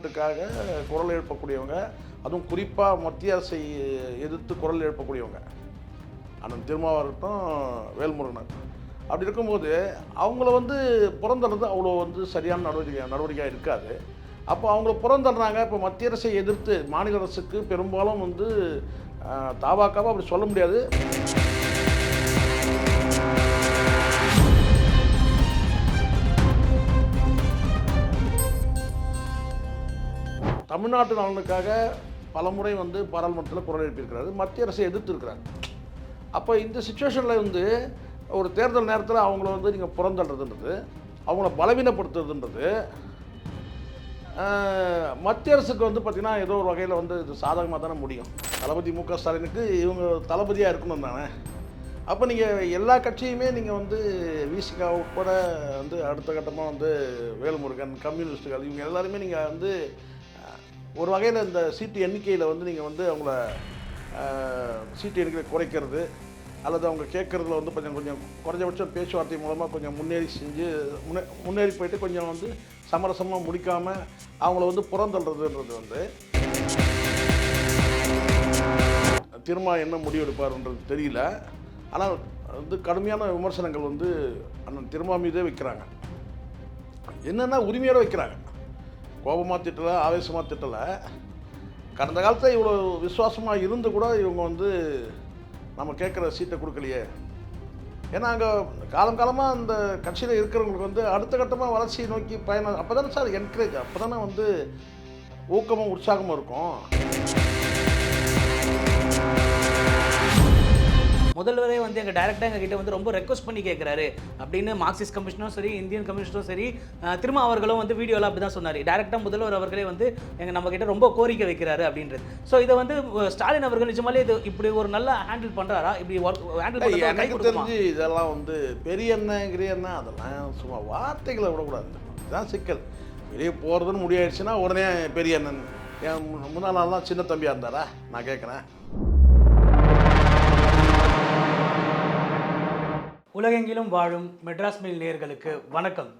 தமிழ்நாட்டுக்காக குரல் எழுப்பக்கூடியவங்க, அதுவும் குறிப்பாக மத்திய அரசை எதிர்த்து குரல் எழுப்பக்கூடியவங்க, அண்ணன் திருமாவளவன், வேல்முருகன். அப்படி இருக்கும்போது அவங்கள வந்து புறந்தள்ளுறது அவ்வளோ வந்து சரியான நடவடிக்கையாக இருக்காது. அப்போ அவங்கள புறந்தள்ளுறாங்க. இப்போ மத்திய அரசை எதிர்த்து மாநில அரசுக்கு பெரும்பாலும் வந்து தாவாக்காவை அப்படி சொல்ல முடியாது. தமிழ்நாட்டு நலனுக்காக பலமுறை வந்து பாராளுமன்றத்தில் குரல் எழுப்பியிருக்கிறாரு, மத்திய அரசை எதிர்த்து இருக்கிறார். அப்போ இந்த சுச்சுவேஷனில் வந்து ஒரு தேர்தல் நேரத்தில் அவங்கள வந்து நீங்கள் புறந்தள்ளுறதுன்றது, அவங்கள பலவீனப்படுத்துறதுன்றது மத்திய அரசுக்கு வந்து பார்த்திங்கன்னா ஏதோ ஒரு வகையில் வந்து இது சாதகமாக தானே முடியும். தளபதி மு.க. ஸ்டாலினுக்கு இவங்க தளபதியாக இருக்கணும் தானே. அப்போ நீங்கள் எல்லா கட்சியுமே நீங்கள் வந்து விசிகா உட்பட வந்து அடுத்த கட்டமாக வந்து வேல்முருகன், கம்யூனிஸ்டுகள், இவங்க எல்லாருமே நீங்கள் வந்து ஒரு வகையில் இந்த சீட்டு எண்ணிக்கையில் வந்து நீங்கள் வந்து அவங்கள சீட்டு எண்ணிக்கையை குறைக்கிறது அல்லது அவங்க கேட்குறதுல வந்து கொஞ்சம் குறைஞ்சபட்சம் பேச்சுவார்த்தை மூலமாக கொஞ்சம் முன்னேறி போயிட்டு கொஞ்சம் வந்து சமரசமாக முடிக்காமல் அவங்கள வந்து புறந்தள்ளுறதுன்றது வந்து திரும்ப என்ன முடிவெடுப்பார்ன்றது தெரியல. ஆனால் வந்து கடுமையான விமர்சனங்கள் வந்து அண்ணன் திருமா மீதே வைக்கிறாங்க. என்னென்னா உரிமையோடு வைக்கிறாங்க, கோபமாக திட்டலை, ஆவேசமாக திட்டலை. கடந்த காலத்தில் இவ்வளோ விசுவாசமாக இருந்து கூட இவங்க வந்து நம்ம கேட்குற சீட்டை கொடுக்கலையே. ஏன்னா அங்கே காலமாக அந்த கட்சியில் இருக்கிறவங்களுக்கு வந்து அடுத்த கட்டமாக வளர்ச்சியை நோக்கி பயணம், அப்போ தானே சார் என்கரேஜ், அப்போ தானே வந்து ஊக்கமும் உற்சாகமும் இருக்கும். முதல்வரே வந்து எங்கள் டைரெக்டாக எங்ககிட்ட வந்து ரொம்ப ரெக்வஸ்ட் பண்ணி கேட்குறாரு அப்படின்னு மார்க்சிஸ்ட் கமிஷனும் சரி, இந்தியன் கமிஷனும் சரி, திரும்ப அவர்களும் வந்து வீடியோவில் அப்படி தான் சொன்னார். டைரெக்டாக முதல்வர் அவர்களே வந்து நம்மக்கிட்ட ரொம்ப கோரிக்கை வைக்கிறாரு அப்படின்றது. ஸோ இதை வந்து ஸ்டாலின் அவர்கள் நிஜமாலே இது இப்படி ஒரு நல்ல ஹேண்டில் பண்ணுறாரா? இப்படி ஹேண்டில் பண்ண எனக்கு தெரிஞ்சு இதெல்லாம் வந்து பெரிய எண்ணெய் கிரிய எண்ணெய் அதெல்லாம் சும்மா வார்த்தைகளை விடக்கூடாது. இதுதான் சிக்கல். வெளியே போகிறதுன்னு முடியாயிடுச்சுன்னா உடனே பெரிய எண்ணெய். ஏன் முன்னாள் நாள்லாம் சின்ன தம்பியாக இருந்தாரா? நான் கேட்குறேன். உலகெங்கிலும் வாழும் மெட்ராஸ் மெயில் நேயர்களுக்கு வணக்கம்.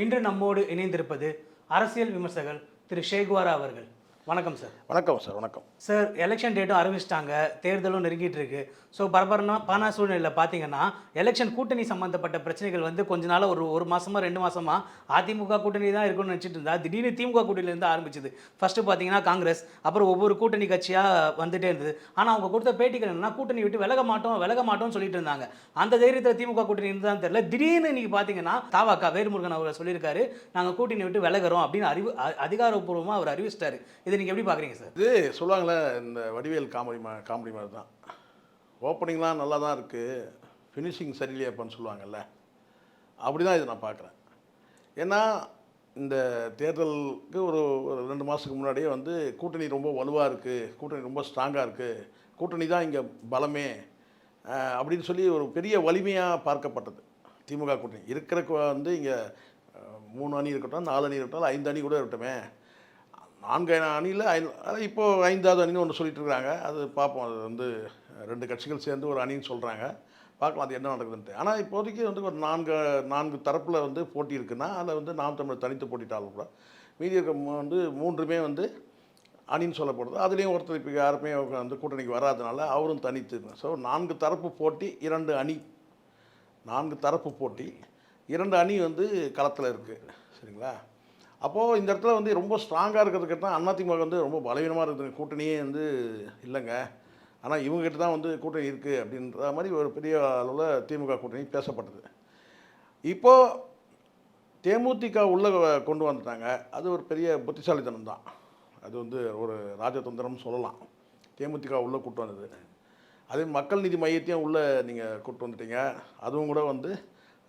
இன்று நம்மோடு இணைந்திருப்பது அரசியல் விமர்சகர் திரு ஷேக்வாரா அவர்கள். வணக்கம் சார். வணக்கம் சார். வணக்கம் சார். எலெக்ஷன் டேட்டும் அறிவிச்சிட்டாங்க, தேர்தலும் நெருங்கிட்டு இருக்கு. ஸோ பரபரப்பான சூழ்நிலையில் பார்த்தீங்கன்னா எலெக்ஷன் கூட்டணி சம்மந்தப்பட்ட பிரச்சனைகள் வந்து கொஞ்ச நாள் ஒரு மாதமாக 2 மாதமாக அதிமுக கூட்டணி தான் இருக்குன்னு நினச்சிட்டு இருந்தா திடீர்னு திமுக கூட்டணியிலேருந்து ஆரம்பிச்சுது. ஃபஸ்ட்டு பார்த்தீங்கன்னா காங்கிரஸ், அப்புறம் ஒவ்வொரு கூட்டணி கட்சியாக வந்துட்டே இருந்தது. ஆனால் அவங்க கொடுத்த பேட்டிகள் என்னன்னா கூட்டணி விட்டு விலக மாட்டோம்னு சொல்லிட்டு இருந்தாங்க. அந்த தைரியத்தில் திமுக கூட்டணி இருந்தான்னு தெரியல. திடீர்னு இன்னைக்கு பார்த்தீங்கன்னா தாவாக்கா வேல்முருகன் அவர் சொல்லியிருக்காரு, நாங்கள் கூட்டணி விட்டு விலகிறோம் அப்படின்னு அதிகாரப்பூர்வமாக அவர் அறிவிச்சிட்டாரு. இதை நீங்கள் எப்படி பார்க்குறீங்க சார்? இது சொல்லுவாங்களே, இந்த வடிவேல் காமெடி மாதிரி தான். ஓப்பனிங்லாம் நல்லா தான் இருக்குது, ஃபினிஷிங் சரியில்லையாப்பான்னு சொல்லுவாங்கல்ல, அப்படி தான் இதை நான் பார்க்குறேன். ஏன்னா இந்த தேர்தலுக்கு ஒரு 2 மாதத்துக்கு முன்னாடியே வந்து கூட்டணி ரொம்ப வலுவாக இருக்குது, கூட்டணி ரொம்ப ஸ்ட்ராங்காக இருக்குது, கூட்டணி தான் இங்கே பலமே அப்படின்னு சொல்லி ஒரு பெரிய வலிமையாக பார்க்கப்பட்டது. திமுக கூட்டணி இருக்கிறக்கு வந்து இங்கே 3 அணி இருக்கட்டும், 4 அணி இருக்கட்டும், 5 அணி கூட இருக்கட்டுமே, 4 அணியில் இப்போது 5வது அணின்னு ஒன்று சொல்லிட்டு இருக்கிறாங்க. அது பார்ப்போம். அது வந்து 2 கட்சிகள் சேர்ந்து ஒரு அணின்னு சொல்கிறாங்க, பார்க்கலாம் அது என்ன நடக்குதுன்ட்டு. ஆனால் இப்போதைக்கு வந்து ஒரு 4 தரப்பில் வந்து போட்டி இருக்குன்னா அதில் வந்து நாம் தமிழர் தனித்து போட்டிட்டாலும் கூட மீதி இருக்க வந்து 3மே வந்து அணின்னு சொல்லப்படுது. அதுலேயும் ஒருத்தர் இப்போ யாருமே வந்து கூட்டணிக்கு வராதனால அவரும் தனித்து. ஸோ 4 தரப்பு போட்டி, 2 அணி, 4 தரப்பு போட்டி, 2 அணி வந்து களத்தில் இருக்குது. சரிங்களா? அப்போது இந்த இடத்துல வந்து ரொம்ப ஸ்ட்ராங்காக இருக்கிறதுக்கு தான் அதிமுக வந்து ரொம்ப பலவீனமாக இருக்குது, கூட்டணியே வந்து இல்லைங்க, ஆனால் இவங்ககிட்ட தான் வந்து கூட்டணி இருக்குது அப்படின்ற மாதிரி ஒரு பெரிய அளவில் திமுக கூட்டணி பேசப்பட்டது. இப்போது தேமுதிக உள்ளே கொண்டு வந்துட்டாங்க. அது ஒரு பெரிய புத்திசாலித்தனம் தான். அது வந்து ஒரு ராஜதந்திரம்னு சொல்லலாம். தேமுதிக உள்ளே கூட்டு வந்தது. அதே மக்கள் நீதி மையத்தையும் உள்ளே நீங்கள் கூட்டு வந்துட்டீங்க. அதுவும் கூட வந்து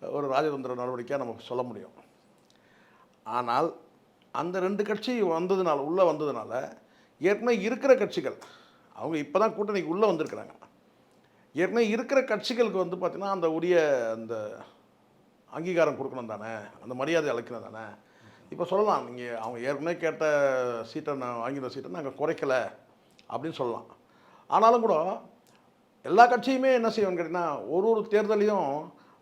ஒரு ராஜதந்திர நடவடிக்கையாக நம்ம சொல்ல முடியும். ஆனால் அந்த 2 கட்சி உள்ளே வந்ததுனால ஏற்கனவே இருக்கிற கட்சிகள், அவங்க இப்போ தான் கூட்டணிக்கு உள்ளே வந்திருக்கிறாங்க, ஏற்கனவே இருக்கிற கட்சிகளுக்கு வந்து பார்த்திங்கன்னா அந்த உரிய அந்த அங்கீகாரம் கொடுக்கணும் தானே, அந்த மரியாதை அளிக்கணும் தானே. இப்போ சொல்லலாம், நீங்கள் அவங்க ஏற்கனவே கேட்ட சீட்டை வாங்கின சீட்டை நாங்கள் குறைக்கலை அப்படின்னு சொல்லலாம். ஆனாலும் கூட எல்லா கட்சியுமே என்ன செய்வான்னு கேட்டிங்கன்னா ஒரு தேர்தலையும்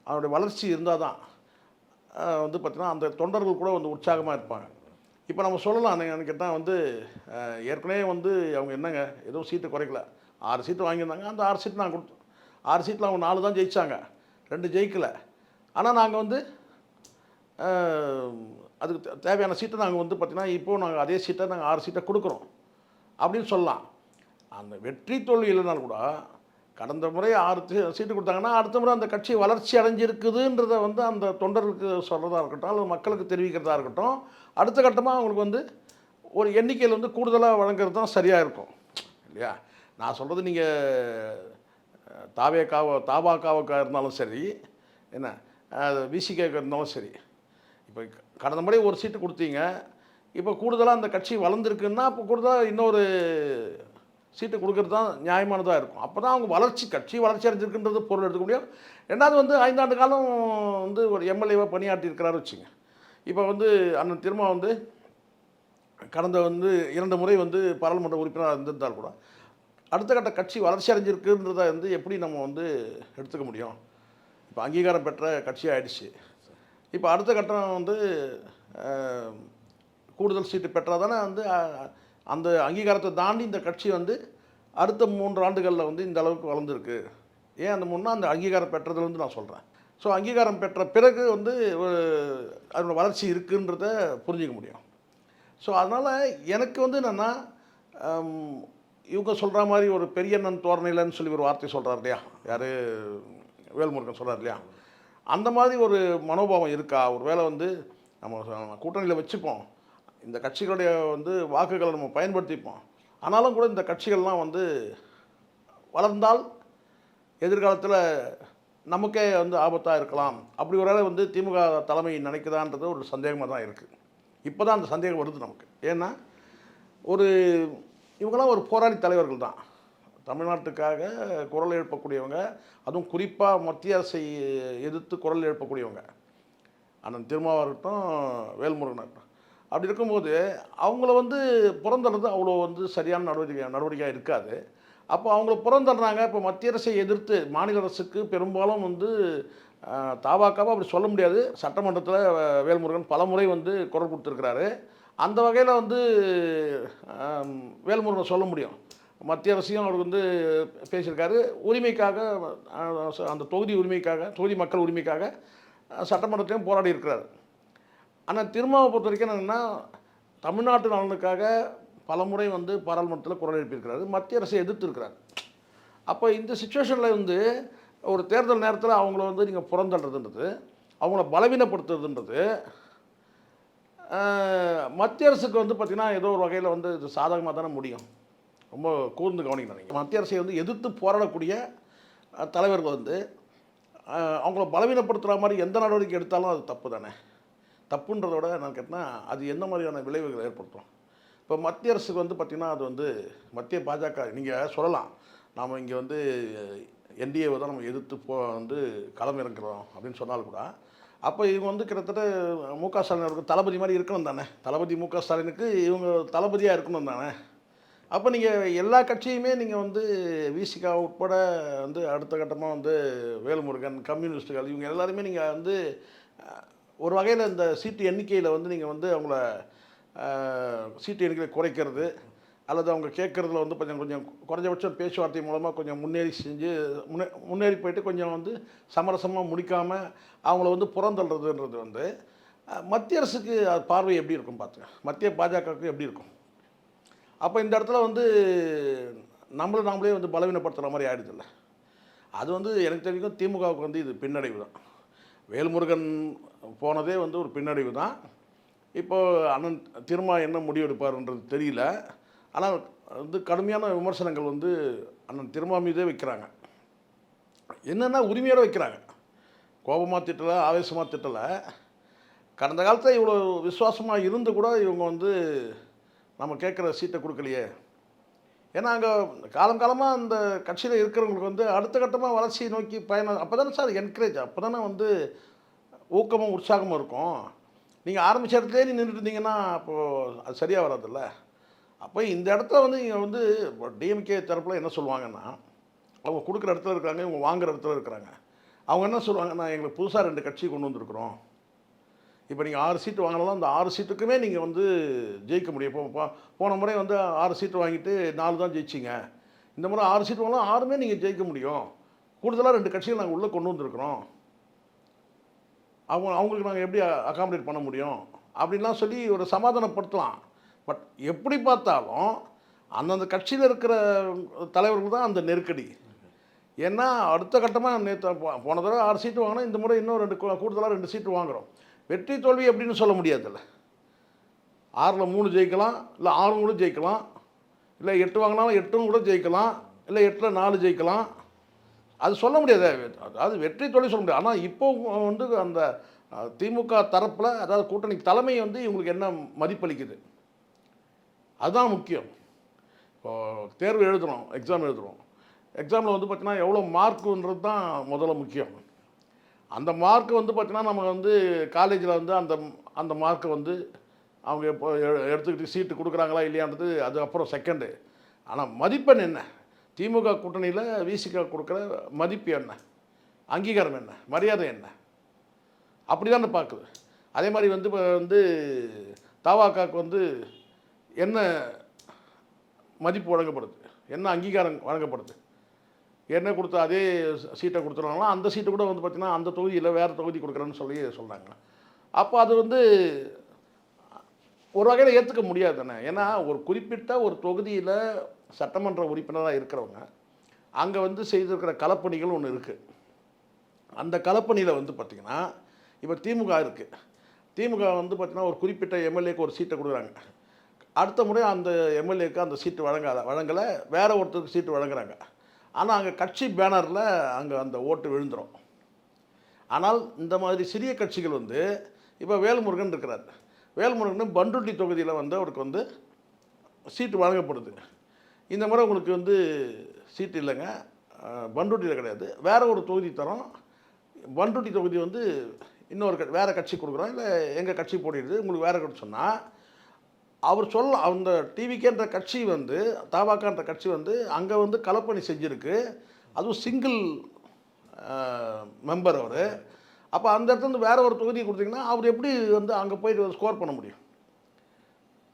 அவருடைய வளர்ச்சி இருந்தால் தான் வந்து பார்த்திங்கன்னா அந்த தொண்டர்கள் கூட வந்து உற்சாகமாக இருப்பாங்க. இப்போ நம்ம சொல்லலாம் என்னன்னு கேட்டால் வந்து ஏற்கனவே வந்து அவங்க என்னங்க ஏதோ சீட்டு குறைக்கல 6 சீட்டு வாங்கியிருந்தாங்க. அந்த 6 சீட்டு நாங்கள் கொடுத்தோம். 6 சீட்டில் அவங்க 4 தான் ஜெயித்தாங்க, 2 ஜெயிக்கலை. ஆனால் நாங்கள் வந்து அதுக்கு தேவையான சீட்டை நாங்கள் வந்து பார்த்திங்கன்னா இப்போது நாங்கள் அதே சீட்டை நாங்கள் 6 சீட்டை கொடுக்குறோம் அப்படின்னு சொல்லலாம். அந்த வெற்றி தோல்வி இல்லைனாலும் கூட கடந்த முறை 6 சீட்டு கொடுத்தாங்கன்னா அடுத்த முறை அந்த கட்சி வளர்ச்சி அடைஞ்சிருக்குதுன்றத வந்து அந்த தொண்டர்களுக்கு சொல்கிறதா இருக்கட்டும், அல்லது மக்களுக்கு தெரிவிக்கிறதா இருக்கட்டும், அடுத்த கட்டமாக அவங்களுக்கு வந்து ஒரு எண்ணிக்கையில் வந்து கூடுதலாக வழங்குறது தான் சரியாக இருக்கும் இல்லையா? நான் சொல்கிறது நீங்கள் தாபாக்காவுக்காக இருந்தாலும் சரி, என்ன விசிகாவுக்கு இருந்தாலும் சரி, இப்போ கடந்த முறை ஒரு சீட்டு கொடுத்தீங்க, இப்போ கூடுதலாக அந்த கட்சி வளர்ந்துருக்குன்னா அப்போ கூடுதலாக இன்னொரு சீட்டு கொடுக்கறது தான் நியாயமானதாக இருக்கும். அப்போ தான் அவங்க கட்சி வளர்ச்சி அடைஞ்சிருக்குன்றது பொருள் எடுத்துக்க முடியும். ரெண்டாவது வந்து 5 ஆண்டு காலம் வந்து ஒரு எம்எல்ஏவாக பணியாற்றி இருக்கிறாரு வச்சுங்க. இப்போ வந்து அண்ணன் திருமா வந்து கடந்த வந்து 2 முறை வந்து பாராளுமன்ற உறுப்பினராக இருந்திருந்தால் கூட அடுத்த கட்ட கட்சி வளர்ச்சி அடைஞ்சிருக்குன்றதை வந்து எப்படி நம்ம வந்து எடுத்துக்க முடியும்? இப்போ அங்கீகாரம் பெற்ற கட்சி ஆயிடுச்சு. இப்போ அடுத்த கட்டம் வந்து கூடுதல் சீட்டு பெற்றால் தானே வந்து அந்த அங்கீகாரத்தை தாண்டி இந்த கட்சி வந்து அடுத்த 3 ஆண்டுகளில் வந்து இந்த அளவுக்கு வளர்ந்துருக்கு. ஏன் அந்த முன்னா அந்த அங்கீகாரம் பெற்றதுலேருந்து நான் சொல்கிறேன். ஸோ அங்கீகாரம் பெற்ற பிறகு வந்து அதோட வளர்ச்சி இருக்குன்றத புரிஞ்சிக்க முடியும். ஸோ அதனால் எனக்கு வந்து என்னென்னா இவங்க சொல்கிற மாதிரி ஒரு பெரியண்ணன் தோரணையிலன்னு சொல்லி ஒரு வார்த்தை சொல்கிறார் இல்லையா, யார் வேல்முருகன் சொல்கிறார் இல்லையா, அந்த மாதிரி ஒரு மனோபாவம் இருக்கா? ஒரு வேளை வந்து நம்ம கூட்டணியில் வச்சுப்போம், இந்த கட்சிகளுடைய வந்து வாக்குகளை நம்ம பயன்படுத்திப்போம், ஆனாலும் கூட இந்த கட்சிகள்லாம் வந்து வளர்ந்தால் எதிர்காலத்தில் நமக்கே வந்து ஆபத்தாக இருக்கலாம். அப்படி ஒரு வேளை வந்து திமுக தலைமை நினைக்குதான்றது ஒரு சந்தேகமாக தான் இருக்குது. இப்போ தான் அந்த சந்தேகம் வருது நமக்கு. ஏன்னா இவங்களாம் ஒரு போராளி தலைவர்கள் தான். தமிழ்நாட்டுக்காக குரல் எழுப்பக்கூடியவங்க, அதுவும் குறிப்பாக மத்திய அரசை எதிர்த்து குரல் எழுப்பக்கூடியவங்க, அண்ணன் திருமாவாக இருக்கட்டும், வேல்முருகனாக இருக்கட்டும். அப்படி இருக்கும்போது அவங்கள வந்து புறந்தள்ளுறது அவ்வளோ வந்து சரியான நடவடிக்கையாக இருக்காது. அப்போ அவங்கள புறந்தள்ளுறாங்க. இப்போ மத்திய அரசை எதிர்த்து மாநில அரசுக்கு பெரும்பாலும் வந்து தாபாக்காவை அப்படி சொல்ல முடியாது. சட்டமன்றத்தில் வேல்முருகன் பல முறை வந்து குரல் கொடுத்துருக்கிறாரு. அந்த வகையில் வந்து வேல்முருகன் சொல்ல முடியும். மத்திய அரசையும் அவர் வந்து பேசியிருக்காரு. உரிமைக்காக, அந்த தொகுதி உரிமைக்காக, தொகுதி மக்கள் உரிமைக்காக சட்டமன்றத்தையும் போராடி இருக்கிறார். ஆனால் திருமாவை பொறுத்த வரைக்கும் என்னென்னா தமிழ்நாட்டு நலனுக்காக பல முறை வந்து பாராளுமன்றத்தில் குரல் எழுப்பியிருக்கிறாரு, மத்திய அரசை எதிர்த்து இருக்கிறார். அப்போ இந்த சுச்சுவேஷனில் வந்து ஒரு தேர்தல் நேரத்தில் அவங்கள வந்து நீங்கள் புறந்தள்ளுறதுன்றது, அவங்கள பலவீனப்படுத்துறதுன்றது மத்திய அரசுக்கு வந்து பார்த்திங்கன்னா ஏதோ ஒரு வகையில் வந்து இது சாதகமாக தானே முடியும். ரொம்ப கூர்ந்து கவனிக்கணும். நீங்கள் மத்திய அரசை வந்து எதிர்த்து போராடக்கூடிய தலைவர்கள் வந்து அவங்கள பலவீனப்படுத்துகிற மாதிரி எந்த நடவடிக்கை எடுத்தாலும் அது தப்பு தானே. தப்புன்றத விட நான் கேட்டால் அது என்ன மாதிரியான விளைவுகள் ஏற்படுத்தும்? இப்போ மத்திய அரசுக்கு வந்து பார்த்திங்கன்னா அது வந்து மத்திய பாஜக நீங்கள் சொல்லலாம், நாம் இங்கே வந்து என்டிஏவை தான் நம்ம எதிர்த்து வந்து களம் இறங்குறோம் அப்படின்னு சொன்னாலும் கூட, அப்போ இவங்க வந்து கிட்டத்தட்ட முக ஸ்டாலின் அவருக்கு தளபதி மாதிரி இருக்கணும் தானே. தளபதி முக ஸ்டாலினுக்கு இவங்க தளபதியாக இருக்கணும் தானே. அப்போ நீங்கள் எல்லா கட்சியுமே நீங்கள் வந்து விசிகா உட்பட வந்து அடுத்த கட்டமாக வந்து வேல்முருகன், கம்யூனிஸ்டுகள், இவங்க எல்லாருமே நீங்கள் வந்து ஒரு வகையில் இந்த சீட்டு எண்ணிக்கையில் வந்து நீங்கள் வந்து அவங்கள சீட்டு எண்ணிக்கையை குறைக்கிறது அல்லது அவங்க கேட்குறதுல வந்து கொஞ்சம் குறைஞ்சபட்சம் பேச்சுவார்த்தை மூலமாக கொஞ்சம் முன்னேறி போயிட்டு கொஞ்சம் வந்து சமரசமாக முடிக்காமல் அவங்கள வந்து புறந்தள்ளுறதுன்றது வந்து மத்திய அரசுக்கு அது பார்வை எப்படி இருக்கும் பார்த்துங்க, மத்திய பாஜகவுக்கு எப்படி இருக்கும்? அப்போ இந்த இடத்துல வந்து நாமளே வந்து பலவீனப்படுத்துகிற மாதிரி ஆகிடுதில்ல. அது வந்து எனக்கு தெரியும் திமுகவுக்கு வந்து இது பின்னடைவு தான். வேல்முருகன் போனதே வந்து ஒரு பின்னடைவு தான். இப்போது அண்ணன் திருமா என்ன முடிவெடுப்பார்ன்றது தெரியல. ஆனால் வந்து கடுமையான விமர்சனங்கள் வந்து அண்ணன் திருமா மீதே வைக்கிறாங்க. என்னென்னா உரிமையோடு வைக்கிறாங்க, கோபமாக திட்டலை, ஆவேசமாக திட்டலை. கடந்த காலத்தில் இவ்வளோ விசுவாசமாக இருந்து கூட இவங்க வந்து நம்ம கேட்குற சீட்டை கொடுக்கலையே. ஏன்னா அங்கே காலமாக அந்த கட்சியில் இருக்கிறவங்களுக்கு வந்து அடுத்த கட்டமாக வளர்ச்சியை நோக்கி பயணம், அப்போ தானே சார் என்கரேஜ், அப்போ தானே வந்து ஊக்கமும் உற்சாகமும் இருக்கும். நீங்கள் ஆரம்பித்த இடத்துலேயே நின்றுட்டு இருந்தீங்கன்னா அப்போது அது சரியாக வராதில்ல. அப்போ இந்த இடத்துல வந்து நீங்கள் வந்து டிஎம்கே தரப்பில் என்ன சொல்லுவாங்கன்னா, அவங்க கொடுக்குற இடத்துல இருக்கிறாங்க, இவங்க வாங்குகிற இடத்துல இருக்கிறாங்க. அவங்க என்ன சொல்லுவாங்கன்னா, எங்களுக்கு புதுசாக 2 கட்சி கொண்டு வந்திருக்கிறோம், இப்போ நீங்கள் 6 சீட்டு வாங்கினாலும் அந்த 6 சீட்டுக்குமே நீங்கள் வந்து ஜெயிக்க முடியும். இப்போ போன முறை வந்து 6 சீட்டு வாங்கிட்டு 4 தான் ஜெயிச்சிங்க. இந்த முறை 6 சீட்டு வாங்கினா 6மே நீங்கள் ஜெயிக்க முடியும். கூடுதலாக 2 கட்சிகள் நாங்கள் உள்ளே கொண்டு வந்திருக்கிறோம். அவங்களுக்கு நாங்கள் எப்படி அகாமடேட் பண்ண முடியும் அப்படின்லாம் சொல்லி ஒரு சமாதானப்படுத்தலாம். பட் எப்படி பார்த்தாலும் அந்தந்த கட்சியில் இருக்கிற தலைவர்கள் தான் அந்த நெருக்கடி. ஏன்னா அடுத்த கட்டமாக நேற்று போன தடவை 6 சீட்டு வாங்கினா இந்த முறை இன்னும் 2 கூடுதலாக 2 சீட்டு வாங்குகிறோம். வெற்றி தோல்வி எப்படின்னு சொல்ல முடியாதுல்ல. 6ல் 3 ஜெயிக்கலாம், இல்லை 6 கூட ஜெயிக்கலாம், இல்லை 8 வாங்கினாலும் 8 கூட ஜெயிக்கலாம், இல்லை 8ல் 4 ஜெயிக்கலாம். அது சொல்ல முடியாது. அதாவது வெற்றி தோல்வி சொல்ல முடியாது. ஆனால் இப்போ வந்து அந்த திமுக தரப்பில், அதாவது கூட்டணி தலைமை வந்து இவங்களுக்கு என்ன மதிப்பளிக்குது அதுதான் முக்கியம். இப்போது தேர்வு எழுதுகிறோம், எக்ஸாம் எழுதுகிறோம். எக்ஸாமில் வந்து பார்த்திங்கன்னா எவ்வளோ மார்க்குன்றது தான் முதல்ல முக்கியம். அந்த மார்க்கு வந்து பார்த்திங்கன்னா நம்ம வந்து காலேஜில் வந்து அந்த மார்க்கை வந்து அவங்க இப்போ எடுத்துக்கிட்டு சீட்டு கொடுக்குறாங்களா இல்லையான்றது அது அப்புறம் செகண்டு. ஆனால் மதிப்பெண் என்ன? திமுக கூட்டணியில் விசிக கொடுக்குற மதிப்பு என்ன, அங்கீகாரம் என்ன, மரியாதை என்ன, அப்படி தான் பார்க்குது. அதே மாதிரி வந்து இப்போ வந்து தவாகாவுக்கு வந்து என்ன மதிப்பு வழங்கப்படுது, என்ன அங்கீகாரம் வழங்கப்படுது, என்ன கொடுத்த அதே சீட்டை கொடுத்துருவாங்களா, அந்த சீட்டை கூட வந்து பார்த்திங்கன்னா அந்த தொகுதியில் வேறு தொகுதி கொடுக்குறேன்னு சொல்லி சொல்கிறாங்க. அப்போ அது வந்து ஒரு வகையில் ஏற்றுக்க முடியாது தானே. ஏன்னா ஒரு குறிப்பிட்ட ஒரு தொகுதியில் சட்டமன்ற உறுப்பினராக இருக்கிறவங்க அங்கே வந்து செய்திருக்கிற களப்பணிகள் ஒன்று இருக்குது. அந்த களப்பணியில் வந்து பார்த்திங்கன்னா இப்போ திமுக இருக்குது. திமுக வந்து பார்த்திங்கன்னா ஒரு குறிப்பிட்ட எம்எல்ஏக்கு ஒரு சீட்டை கொடுக்குறாங்க. அடுத்த முறை அந்த எம்எல்ஏக்கு அந்த சீட்டு வழங்கலை, வேற ஒருத்தருக்கு சீட்டு வழங்குறாங்க. ஆனால் அங்கே கட்சி பேனரில் அங்கே அந்த ஓட்டு விழுந்துடும். ஆனால் இந்த மாதிரி சிறிய கட்சிகள் வந்து இப்போ வேல்முருகன் இருக்கிறார். வேல்முருகன் பண்ருட்டி தொகுதியில் வந்து அவருக்கு வந்து சீட்டு வழங்கப்படுது. இந்த முறை உங்களுக்கு வந்து சீட்டு இல்லைங்க, பண்ருட்டியில் கிடையாது, வேற ஒரு தொகுதி தரோம். பண்ருட்டி தொகுதி வந்து இன்னொரு வேறு கட்சி கொடுக்குறோம், இல்லை எங்கள் கட்சி போட்டிடுது, உங்களுக்கு வேறு கட்சி சொன்னால் அவர் சொல்ல அந்த டிவிக்கேன்ற கட்சி வந்து தபாகன்ற கட்சி வந்து அங்கே வந்து களப்பணி செஞ்சுருக்கு. அதுவும் சிங்கிள் மெம்பர் அவர். அப்போ அந்த இடத்துல வந்து வேறு ஒரு தொகுதியை கொடுத்தீங்கன்னா அவர் எப்படி வந்து அங்கே போயிட்டு ஸ்கோர் பண்ண முடியும்?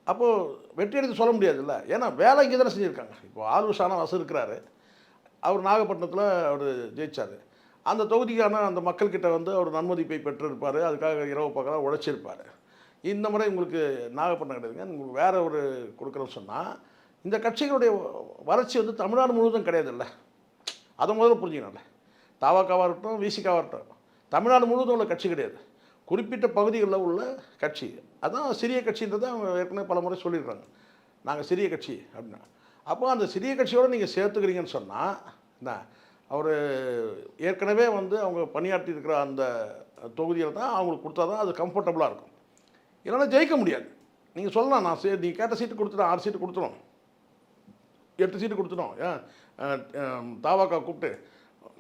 அப்போது வெற்றி எடுத்து சொல்ல முடியாதுல்ல. ஏன்னா வேலை இங்கே தானே செஞ்சுருக்காங்க. இப்போ ஆலூர் ஷானவாஸ் இருக்கிறாரு, அவர் நாகப்பட்டினத்தில் அவர் ஜெயிச்சார். அந்த தொகுதிக்கான அந்த மக்கள்கிட்ட வந்து அவர் நன்மதிப்பை பெற்றிருப்பார், அதுக்காக இரவு பக்கம் உழைச்சிருப்பார். இந்த முறை உங்களுக்கு நாகப்பட்டினம் கிடையாதுங்க, உங்களுக்கு வேறு ஒரு கொடுக்குறோன்னு சொன்னால் இந்த கட்சிகளுடைய வளர்ச்சி வந்து தமிழ்நாடு முழுவதும் கிடையாதுல்ல. அதை முதல்ல புரிஞ்சுக்கணும்ல. தவாகாவாக இருக்கட்டும், விசிகாவாக இருக்கட்டும், தமிழ்நாடு முழுவதும் உள்ள கட்சி கிடையாது, குறிப்பிட்ட பகுதிகளில் உள்ள கட்சி. அதான் சிறிய கட்சின்றதை அவங்க ஏற்கனவே பல முறை சொல்லியிருக்காங்க, நாங்கள் சிறிய கட்சி அப்படின்னா. அப்போ அந்த சிறிய கட்சியோடு நீங்கள் சேர்த்துக்கிறீங்கன்னு சொன்னால் என்ன, அவர் ஏற்கனவே வந்து அவங்க பணியாற்றி இருக்கிற அந்த தொகுதியில் தான் அவங்களுக்கு கொடுத்தா தான் அது கம்ஃபர்டபுளாக இருக்கும். இல்லைன்னா ஜெயிக்க முடியாது. நீங்கள் சொல்லலாம், நான் நீங்கள் கேட்ட சீட்டு கொடுத்துட்டோம், 6 சீட்டு கொடுத்துடும், 8 சீட்டு கொடுத்துட்டோம். தாவாக்கா கூப்பிட்டு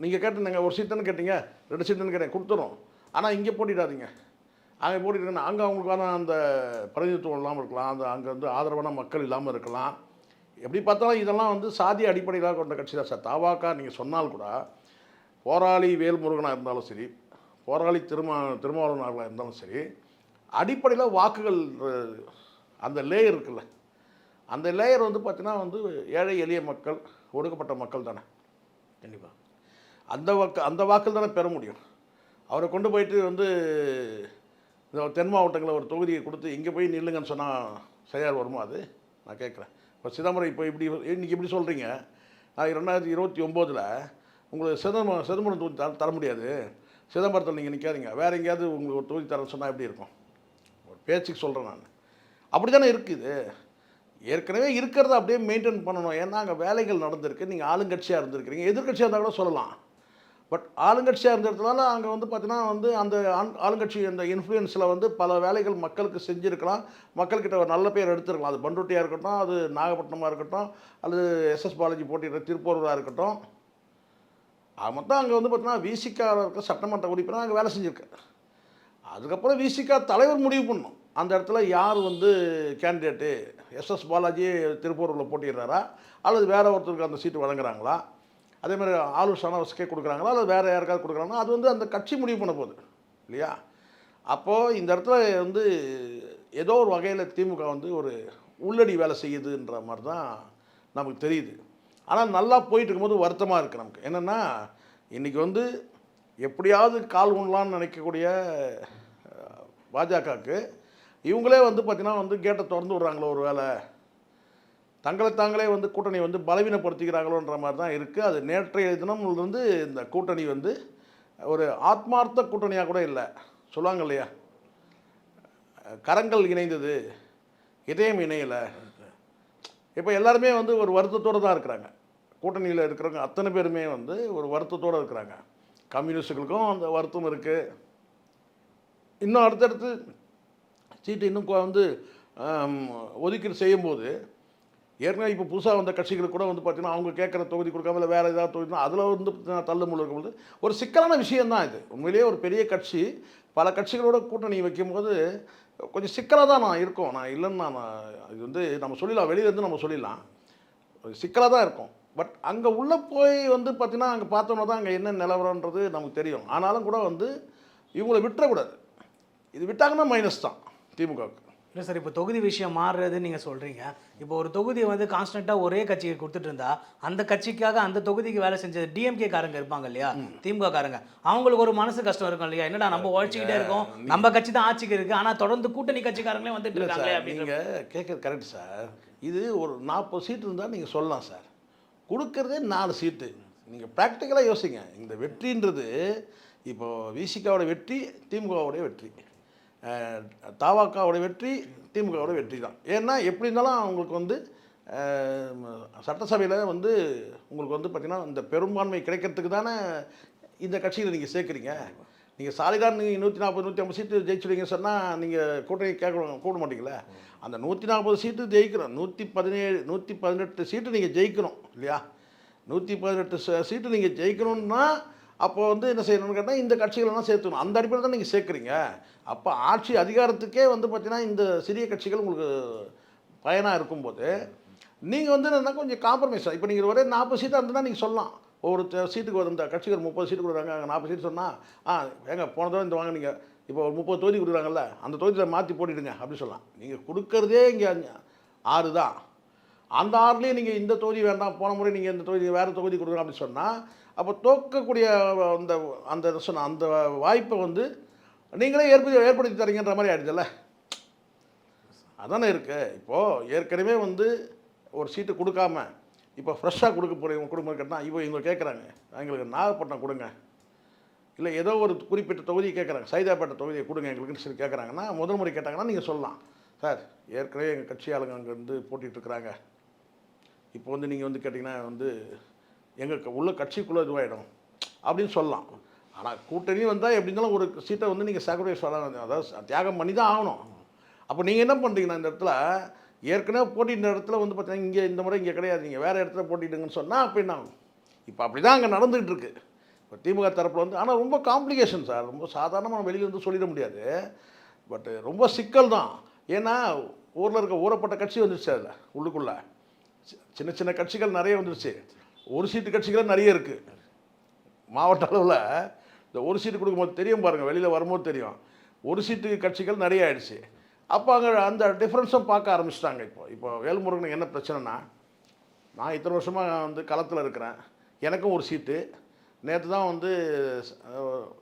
நீங்கள் கேட்டுருந்தீங்க, ஒரு சீட்டுன்னு கேட்டீங்க, 2 சீட்டுன்னு கேட்டேன், கொடுத்துரும். ஆனால் இங்கே போட்டிடாதீங்க, அங்கே போட்டிட்டீங்கன்னா அங்கே அவங்களுக்கான அந்த பிரதிநிதித்துவம் இல்லாமல் இருக்கலாம், அங்கே வந்து ஆதரவான மக்கள் இல்லாமல் இருக்கலாம். எப்படி பார்த்தாலும் இதெல்லாம் வந்து சாதிய அடிப்படையிலாக கொண்ட கட்சி தான் சார் தாவாக்கா. நீங்கள் சொன்னால் கூட போராளி வேல்முருகனாக இருந்தாலும் சரி, போராளி திருமாவளவனாக இருந்தாலும் சரி, அடிப்படையில் வாக்குகள் அந்த லேயர் இருக்குல்ல, அந்த லேயர் வந்து பார்த்திங்கன்னா வந்து ஏழை எளிய மக்கள், ஒடுக்கப்பட்ட மக்கள் தானே. கண்டிப்பாக அந்த வாக்கள் தானே பெற முடியும். அவரை கொண்டு போயிட்டு வந்து இந்த தென் மாவட்டங்களில் ஒரு தொகுதியை கொடுத்து இங்கே போய் நில்லுங்கன்னு சொன்னால் சரியாக வருமா? அது நான் கேட்குறேன். இப்போ சிதம்பரம் இப்போ இன்றைக்கி இப்படி சொல்கிறீங்க, நான் 2029 உங்களுக்கு சிதம்பரம் தொகுதி தர முடியாது, சிதம்பரத்தில் நீங்கள் நிற்காதீங்க, வேறு எங்கேயாவது உங்களுக்கு ஒரு தொகுதி தரேன்னு சொன்னால் எப்படி இருக்கும்? ஒரு பேச்சுக்கு சொல்கிறேன் நான். அப்படி தானே இருக்குது. ஏற்கனவே இருக்கிறத அப்படியே மெயின்டைன் பண்ணணும். ஏன்னா அங்கே வேலைகள் நடந்திருக்கு, நீங்கள் ஆளுங்கட்சியாக இருந்திருக்கிறீங்க, எதிர்கட்சியாக இருந்தால் கூட சொல்லலாம். பட் ஆளுங்கட்சியாக இருந்ததுனால அங்கே வந்து பார்த்தீங்கன்னா வந்து அந்த ஆளுங்கட்சி அந்த இன்ஃப்ளூயன்ஸில் வந்து பல வேலைகள் மக்களுக்கு செஞ்சுருக்கலாம், மக்கள்கிட்ட ஒரு நல்ல பேர் எடுத்துருக்கலாம். அது பண்ருட்டியாக இருக்கட்டும், அது நாகப்பட்டினமாக இருக்கட்டும், அல்லது எஸ்எஸ் பாலாஜி போட்டியிட திருப்பூராக இருக்கட்டும், மொத்தம் அங்கே வந்து பார்த்தீங்கன்னா விசிகாவில் இருக்க சட்டமன்ற உறுப்பினர் அங்கே வேலை செஞ்சுருக்காரு. அதுக்கப்புறம் விசிகா தலைவர் முடிவு பண்ணணும் அந்த இடத்துல யார் வந்து கேண்டிடேட்டு, எஸ்எஸ் பாலாஜி திருப்பூரில் போட்டிடுறாரா அல்லது வேறு ஒருத்தருக்கு அந்த சீட்டு வழங்குறாங்களா, அதேமாதிரி ஆலூர் ஷானவாஸ்க்கே கொடுக்குறாங்களா அல்லது வேறு யாருக்காவது கொடுக்குறாங்களா, அது வந்து அந்த கட்சி முடிவு பண்ண போகுது இல்லையா. அப்போது இந்த இடத்துல வந்து ஏதோ ஒரு வகையில் திமுக வந்து ஒரு உள்ளடி வேலை செய்யுதுன்ற மாதிரி தான் நமக்கு தெரியுது. ஆனால் நல்லா போயிட்டு இருக்கும்போது வருத்தமாக இருக்குது நமக்கு. என்னென்னா இன்றைக்கி வந்து எப்படியாவது கால் ஊனலான்னு நினைக்கக்கூடிய பாஜகவுக்கு இவங்களே வந்து பார்த்திங்கன்னா வந்து கேட்டை திறந்து விட்றாங்களோ ஒரு வேலை, தங்களை தாங்களே வந்து கூட்டணி வந்து பலவீனப்படுத்திக்கிறாங்களோன்ற மாதிரி தான் இருக்குது. அது நேற்றைய தினம்லேருந்து இந்த கூட்டணி வந்து ஒரு ஆத்மார்த்த கூட்டணியாக கூட இல்லை. சொல்லுவாங்க இல்லையா, கரங்கள் இணைந்தது இதயம் இணையலை. இப்போ எல்லாருமே வந்து ஒரு வருத்தத்தோடு தான் இருக்கிறாங்க. கூட்டணியில் இருக்கிறவங்க அத்தனை பேருமே வந்து ஒரு வருத்தத்தோடு இருக்கிறாங்க. கம்யூனிஸ்டுகளுக்கும் அந்த வருத்தம் இருக்குது. இன்னும் அடுத்தடுத்து சீட்டு இன்னும் வந்து ஒதுக்கீடு செய்யும்போது ஏற்கனவே இப்போ புதுசாக வந்த கட்சிகளுக்கு கூட வந்து பார்த்திங்கன்னா அவங்க கேட்குற தொகுதி கொடுக்காம இல்லை வேறு ஏதாவது தொகுதி அதில் வந்து தள்ளுமுள்ள இருக்கும்போது ஒரு சிக்கலான விஷயந்தான் இது. உண்மையிலேயே ஒரு பெரிய கட்சி பல கட்சிகளோட கூட்டணி வைக்கும்போது கொஞ்சம் சிக்கலாக தான் இருக்கும். நான் இல்லைன்னு இது வந்து நம்ம சொல்லிடலாம், வெளியிலேருந்து நம்ம சொல்லிடலாம், சிக்கலாக தான் இருக்கும். பட் அங்கே உள்ளே போய் வந்து பார்த்திங்கன்னா அங்கே பார்த்தோன்னா தான் அங்கே என்ன நிலவரன்றது நமக்கு தெரியும். ஆனாலும் கூட வந்து இவங்கள விட்டுறக்கூடாது. இது விட்டாங்கன்னா மைனஸ் தான் திமுகவுக்கு. இல்லை சார், இப்போ தொகுதி விஷயம் மாறுறதுன்னு நீங்கள் சொல்கிறீங்க. இப்போ ஒரு தொகுதியை வந்து கான்ஸ்டண்ட்டாக ஒரே கட்சிக்கு கொடுத்துட்டு இருந்தா அந்த கட்சிக்காக அந்த தொகுதிக்கு வேலை செஞ்ச டிஎம்கே காரங்க இருப்பாங்க இல்லையா, திமுக காரங்க, அவங்களுக்கு ஒரு மனசு கஷ்டம் இருக்கும் இல்லையா, என்னடா நம்ம உழைச்சிக்கிட்டே இருக்கோம், நம்ம கட்சி தான் ஆட்சிக்கு இருக்குது, ஆனால் தொடர்ந்து கூட்டணி கட்சிக்காரங்களே வந்துட்டு இருக்காங்களே அப்படின்னு. நீங்கள் கேட்குறது கரெக்ட் சார். இது ஒரு 40 சீட்டு இருந்தால் நீங்கள் சொல்லலாம் சார். கொடுக்கறதே 4 சீட்டு. நீங்கள் ப்ராக்டிக்கலாக யோசிங்க. இந்த வெற்றின்றது இப்போது விசிகாவோட வெற்றி திமுகவோடைய வெற்றி, தவாக்காவோட வெற்றி திமுகவோட வெற்றி தான். ஏன்னா எப்படி இருந்தாலும் அவங்களுக்கு வந்து சட்டசபையில் வந்து உங்களுக்கு வந்து பார்த்திங்கன்னா இந்த பெரும்பான்மை கிடைக்கிறதுக்கு தானே இந்த கட்சியில் நீங்கள் சேர்க்குறீங்க. நீங்கள் சாலிதான் நீங்கள் 140 150 சீட்டு ஜெயிச்சுடுவீங்கன்னு சொன்னால் நீங்கள் கூட்டணி கூட மாட்டீங்களே. அந்த 140 சீட்டு ஜெயிக்கிறோம், 118 சீட்டு நீங்கள் ஜெயிக்கணும் இல்லையா. 118 சீட்டு நீங்கள் ஜெயிக்கணும்னா அப்போ வந்து என்ன செய்யணும்னு கேட்டால் இந்த கட்சிகளெல்லாம் சேர்த்துக்கணும். அந்த அடிப்படையில் தான் நீங்கள் சேர்க்குறீங்க. அப்போ ஆட்சி அதிகாரத்துக்கே வந்து பார்த்தீங்கன்னா இந்த சிறிய கட்சிகள் உங்களுக்கு பயனாக இருக்கும்போது நீங்கள் வந்து என்னென்னா கொஞ்சம் காம்ப்ரமைஸ். இப்போ நீங்கள் ஒரே 40 சீட்டாக இருந்ததுன்னா நீங்கள் சொல்லலாம், ஒவ்வொரு சீட்டுக்கு ஒரு இந்த கட்சிகள் 30 சீட்டு கொடுக்குறாங்க, 40 சீட்டு சொன்னால் ஏங்க போன தடவை இந்த வாங்க நீங்கள் இப்போ ஒரு 30 தொகுதி கொடுக்குறாங்கல்ல, அந்த தொகுதியில் மாற்றி போட்டிடுங்க அப்படி சொல்லலாம். நீங்கள் கொடுக்கறதே இங்கே 6 தான். அந்த 6லேயே நீங்கள் இந்த தொகுதி வேண்டாம், போன முறை நீங்கள் இந்த தொகுதி வேறு தொகுதி கொடுக்குறோம் அப்படின்னு சொன்னால் அப்போ தோற்கக்கூடிய அந்த அந்த சொன்ன அந்த வாய்ப்பை வந்து நீங்களே ஏற்படுத்தி தரீங்கன்ற மாதிரி ஆகிடுச்சுல்ல. அதானே இருக்குது. இப்போது ஏற்கனவே வந்து ஒரு சீட்டு கொடுக்காம இப்போ ஃப்ரெஷ்ஷாக கொடுக்க போகிறீங்க குடும்பம் கேட்டால் இப்போ இவங்க கேட்குறாங்க, எங்களுக்கு நாகப்பட்டினம் கொடுங்க, இல்லை ஏதோ ஒரு குறிப்பிட்ட தொகுதியை கேட்குறாங்க, சைதாப்பேட்டை தொகுதியை கொடுங்க எங்களுக்குன்னு சொல்லி கேட்குறாங்கன்னா, முதல் முறை கேட்டாங்கன்னா நீங்கள் சொல்லலாம், சார் ஏற்கனவே எங்கள் கட்சி ஆளுங்க அங்கே வந்து போட்டிகிட்ருக்குறாங்க, இப்போ வந்து நீங்கள் வந்து கேட்டிங்கன்னா வந்து எங்கள் உள்ள கட்சிக்குள்ளே இதுவாகிடும் அப்படின்னு சொல்லலாம். ஆனால் கூட்டணி வந்தால் எப்படி இருந்தாலும் ஒரு சீட்டை வந்து நீங்கள் சாக்ரிஃபைஸ் பண்ண, அதாவது தியாகம் பண்ணி தான் ஆகணும். அப்போ நீங்கள் என்ன பண்ணுறீங்கன்னா இந்த இடத்துல ஏற்கனவே போட்டின்ற இடத்துல வந்து பார்த்தீங்கன்னா இங்கே இந்த முறை இங்கே கிடையாது, நீங்கள் வேறு இடத்துல போட்டிட்டுங்கன்னு சொன்னால் அப்போ என்ன ஆகும். இப்போ அப்படி தான் அங்கே நடந்துகிட்டு இருக்குது இப்போ திமுக தரப்பில் வந்து. ஆனால் ரொம்ப காம்ப்ளிகேஷன் சார், ரொம்ப சாதாரணமாக வெளியில் வந்து சொல்லிட முடியாது. பட் ரொம்ப சிக்கல் தான். ஏன்னா ஊரில் இருக்க ஊறப்பட்ட கட்சி வந்துருச்சு, அதில் உள்ளுக்குள்ளே சின்ன சின்ன கட்சிகள் நிறைய வந்துருச்சு, ஒரு சீட்டு கட்சிகள் நிறைய இருக்குது. மாவட்ட அளவில் இந்த ஒரு சீட்டு கொடுக்கும்போது தெரியும் பாருங்கள், வெளியில் வரும்போது தெரியும், ஒரு சீட்டு கட்சிகள் நிறைய ஆயிடுச்சு. அப்போ அங்கே அந்த டிஃப்ரென்ஸும் பார்க்க ஆரம்பிச்சிட்டாங்க. இப்போ வேல்முருகனுக்கு என்ன பிரச்சனைனா, நான் இத்தனை வருஷமாக வந்து களத்தில் இருக்கிறேன், எனக்கும் ஒரு சீட்டு, நேற்று தான் வந்து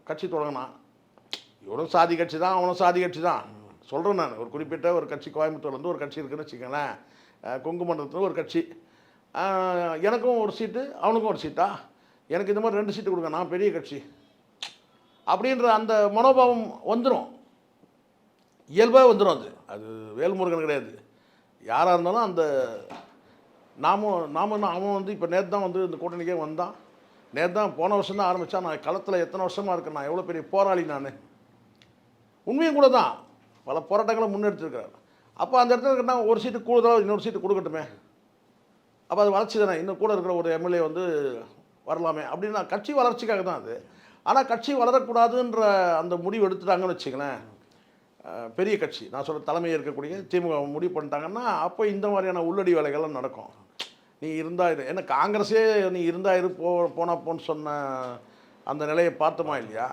கட்சி தொடங்கினான், இவனும் சாதி கட்சி தான் அவனும் சாதி கட்சி தான் சொல்கிறேன் நான். ஒரு குறிப்பிட்ட ஒரு கட்சி கோயம்புத்தூர்லேருந்து ஒரு கட்சி இருக்குதுன்னு வச்சுக்கோங்களேன், கொங்கு மண்டலத்தில் ஒரு கட்சி, எனக்கும் ஒரு சீட்டு அவனுக்கும் ஒரு சீட்டா, எனக்கு இந்த மாதிரி 2 சீட்டு கொடுங்க, நான் பெரிய கட்சி அப்படின்ற அந்த மனோபாவம் வந்துடும், இயல்பாக வந்துடும். அது வேல்முருகன் கிடையாது, யாராக இருந்தாலும் அந்த நாம அவன் வந்து இப்போ நேற்று தான் வந்து இந்த கூட்டணிக்கே வந்தான், நேற்று தான் போன வருஷம் தான் ஆரம்பித்தான். நான் களத்தில் எத்தனை வருஷமாக இருக்கேன், நான் எவ்வளோ பெரிய போராளி நான், உண்மையும் கூட தான் பல போராட்டங்களை முன்னெடுத்துருக்கிறார். அப்போ அந்த இடத்துல இருக்கா ஒரு சீட்டு கூடுதலாக இன்னொரு சீட்டு கொடுக்கட்டுமே, அப்போ அது வளர்ச்சி தானே, இன்னும் கூட இருக்கிற ஒரு எம்எல்ஏ வந்து வரலாமே அப்படின்னா கட்சி வளர்ச்சிக்காக தான் அது. ஆனால் கட்சி வளரக்கூடாதுன்ற அந்த முடிவு எடுத்துட்டாங்கன்னு வச்சுங்களேன், பெரிய கட்சி நான் சொல்ல தலைமையை இருக்கக்கூடிய திமுக முடிவு பண்ணிட்டாங்கன்னா அப்போ இந்த மாதிரியான உள்ளடி வேலைகள்லாம் நடக்கும். நீ இருந்தாயிரு, ஏன்னா காங்கிரஸே நீ இருந்தாயிரு போனா போன்னு சொன்ன அந்த நிலையை பார்த்தோமா இல்லையா.